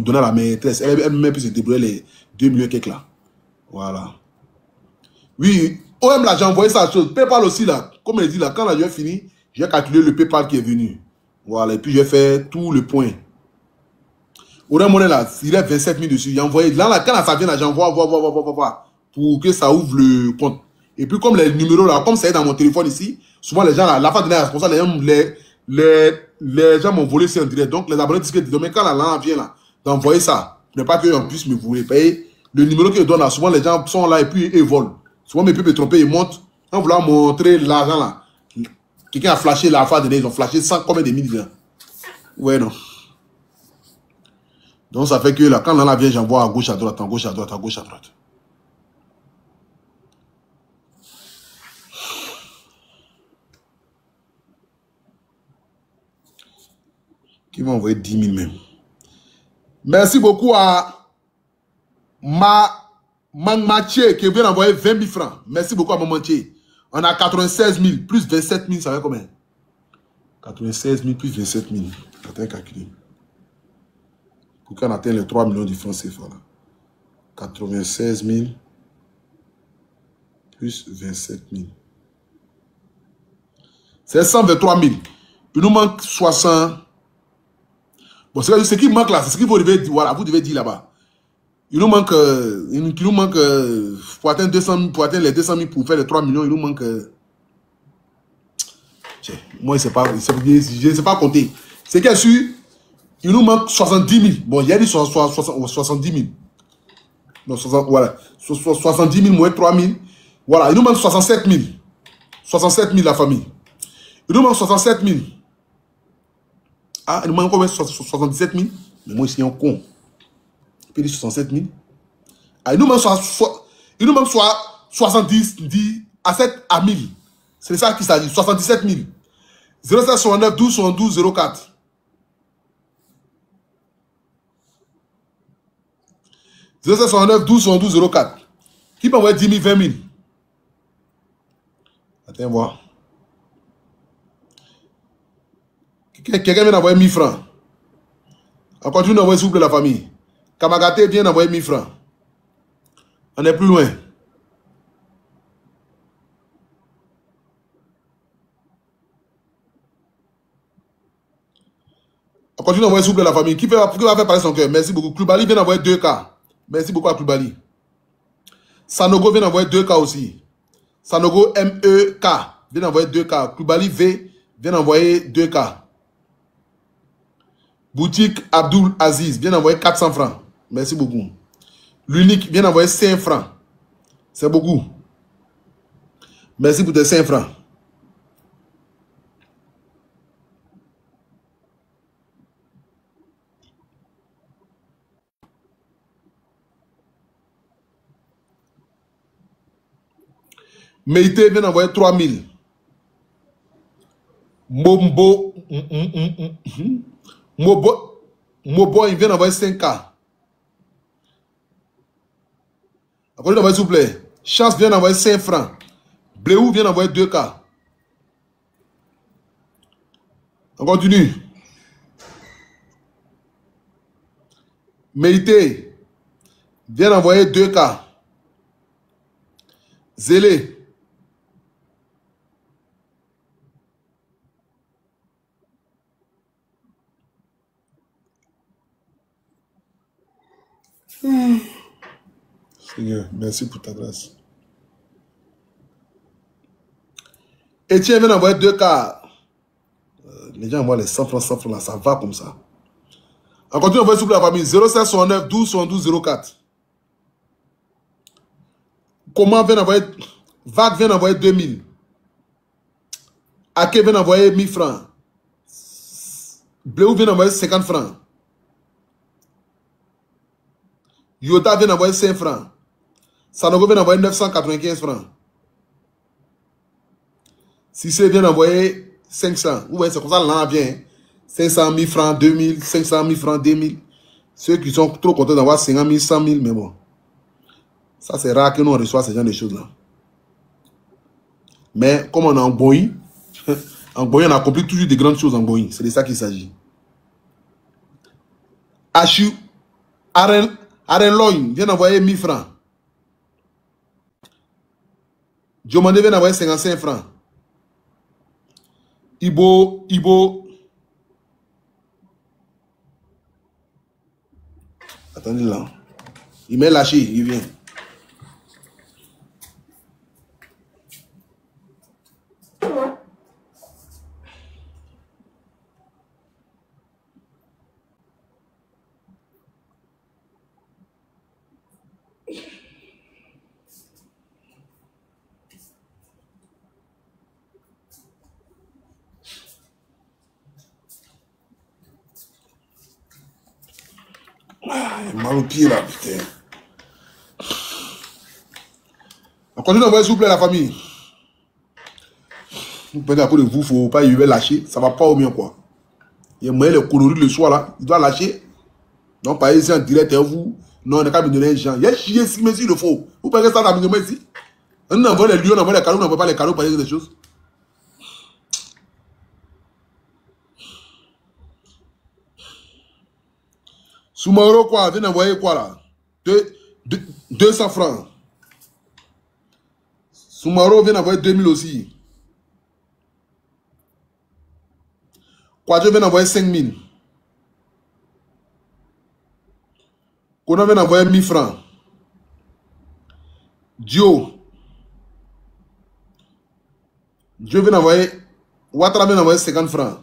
donner à la maîtresse. Elle-même peut se débrouiller les 2 millions quelques là. Voilà. Oui, OM là, j'ai envoyé ça à chose. PayPal aussi là. Comme elle dit là, quand la est fini, j'ai calculé le PayPal qui est venu. Voilà, et puis j'ai fait tout le point. Orange Money là, il est 27 000 dessus. J'ai envoyé. Là, quand ça vient là, j'envoie pour que ça ouvre le compte. Et puis comme les numéros là, comme ça est dans mon téléphone ici, souvent les gens là, la fin de l'année, pour ça les gens m'ont volé c'est en direct. Donc les abonnés disent que demain quand la vient là, d'envoyer ça, ne pas qu'on puisse me voler. Payer le numéro qu'ils donnent là, souvent les gens sont là et puis ils volent. Souvent mes peuvent me tromper, ils montent. En voulant montrer l'argent là, quelqu'un a flashé la fin de l'année, ils ont flashé 100 combien de milliers. Ouais non. Donc ça fait que là, quand la vient, j'envoie à gauche, à droite, à gauche, à droite, à gauche, à droite. Qui m'a envoyé 10 000 même. Merci beaucoup à Mangmaché qui vient d'envoyer 20 000 francs. Merci beaucoup à Mangmaché. On a 96 000 plus 27 000, ça fait combien? 96 000 plus 27 000. Attends, calculer. Pour qu'on atteigne les 3 millions de francs CFA. 96 000 plus 27 000. C'est 123 000. Il nous manque 60. Bon, c'est ce qui manque là, c'est ce que vous devez dire, voilà, vous devez dire là-bas. Il nous manque, pour atteindre 200 000, pour atteindre les 200 000 pour faire les 3 millions, il nous manque. Moi, je ne sais pas compter. C'est qu'il y a su, il nous manque 70 000. Bon, il y a dit 70 000. Non, voilà. 70 000 moins 3 000. Voilà, il nous manque 67 000. 67 000 la famille. Il nous manque 67 000. Ah, il nous manque combien? 77 000. Mais moi, ici, un con. Il peut dire 67 000. Ah, il nous manque 70 à 7 à 1000. C'est ça qui s'agit. 77 000. 07 69 12 72 04. 07 69 12 72 04. Qui peut envoyer 10 000, 20 000? Attends, voir. Quelqu'un vient d'envoyer 1000 francs. On continue d'envoyer s'il vous plaît la famille. Kamagaté vient d'envoyer 1000 francs. On est plus loin. On continue d'envoyer s'il vous plaît la famille. Qui va faire parler son cœur? Merci beaucoup. Kloubali vient d'envoyer 2K. Merci beaucoup à Kloubali. Sanogo vient d'envoyer 2K aussi. Sanogo MEK vient d'envoyer 2K. Kloubali V vient d'envoyer 2K. Boutique Abdul Aziz vient d'envoyer 400 francs. Merci beaucoup. L'unique vient d'envoyer 5 francs. C'est beaucoup. Merci pour tes 5 francs. Meïté vient d'envoyer 3000. Mobo, il vient d'envoyer 5K. Encore d'envoyer, s'il vous plaît. Chance vient d'envoyer 5 francs. Bléou vient d'envoyer 2K. On continue. Meïté vient d'envoyer 2K. Zélé. Seigneur, merci pour ta grâce. Etienne vient d'envoyer 2K. Les gens envoient les 100 francs là, ça va comme ça. On continue d'envoyer s'il vous plaît la famille. 0769 12 72 04. Comment vient d'envoyer? Vague vient d'envoyer 2000. Ake vient d'envoyer 1000 francs. Bléou vient d'envoyer 50 francs. Yota vient d'envoyer 5 francs. Sanogo vient d'envoyer 995 francs. Cissé vient d'envoyer 500. Vous voyez, c'est comme ça, l'an vient. 500 000 francs, 2000, 500 000 francs, 2000. Ceux qui sont trop contents d'avoir 50 000, 100 000, mais bon. Ça, c'est rare que nous on reçoit ce genre de choses-là. Mais comme on est en Boï, on a accompli toujours de grandes choses en Boï. C'est de ça qu'il s'agit. Achu, Arenloin vient d'envoyer 1000 francs. Diomandé vient d'envoyer 55 francs. Ibo. Attendez là. Il m'est lâché, il vient. Mal au pied là, putain. On continue d'envoyer s'il vous plaît la famille. Vous prenez à cause de vous, il ne faut pas y lâcher. Ça ne va pas au mieux quoi. Il y a moyen de coloris le soir là. Il doit lâcher. Donc par exemple en direct vous. Non, on n'a qu'à me donner un gens. Il y a chier ici, mais s'il le faut. Vous prenez ça dans le ici. On envoie les lions, on envoie les cadeaux, on n'envoie pas les cadeaux pour dire des choses. Soumaro quoi, vient d'envoyer quoi là? 200 francs. Soumaro vient d'envoyer 2000 aussi. Quadjo vient d'envoyer 5000. Kono vient d'envoyer 1000 francs. Dio vient d'envoyer. Ouattara vient d'envoyer 50 francs.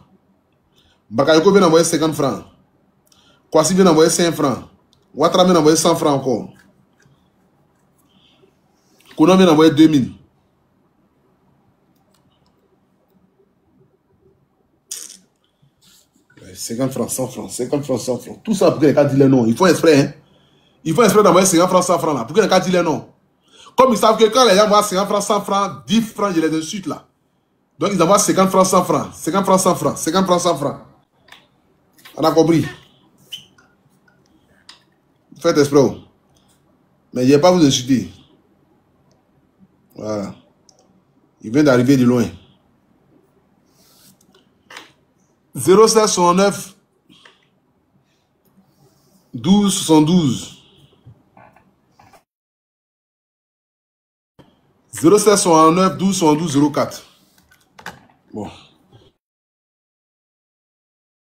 Bakayoko vient d'envoyer 50 francs. Kwasi vient d'envoyer 5 francs. Ouattara vient d'envoyer 100 francs encore. Kono vient d'envoyer 2000. Ouais, 50 francs, 100 francs, 50 francs, 100 francs. Tout ça pour que les gars disent les noms. Ils font exprès, hein. Ils font exprès d'envoyer 50 francs, 100 francs là. Pour que les gars disent les noms. Comme ils savent que quand les gens voient 50 francs, 100 francs, 10 francs, je les insulte là. Donc ils envoient 50 francs, 100 francs. 50 francs, 100 francs. 50 francs, 100 francs. On a compris. Faites exprès. Mais il n'y a pas à vous insulter. Voilà. Il vient d'arriver de loin. 0769 12 72. 0769 12 72 04. Bon.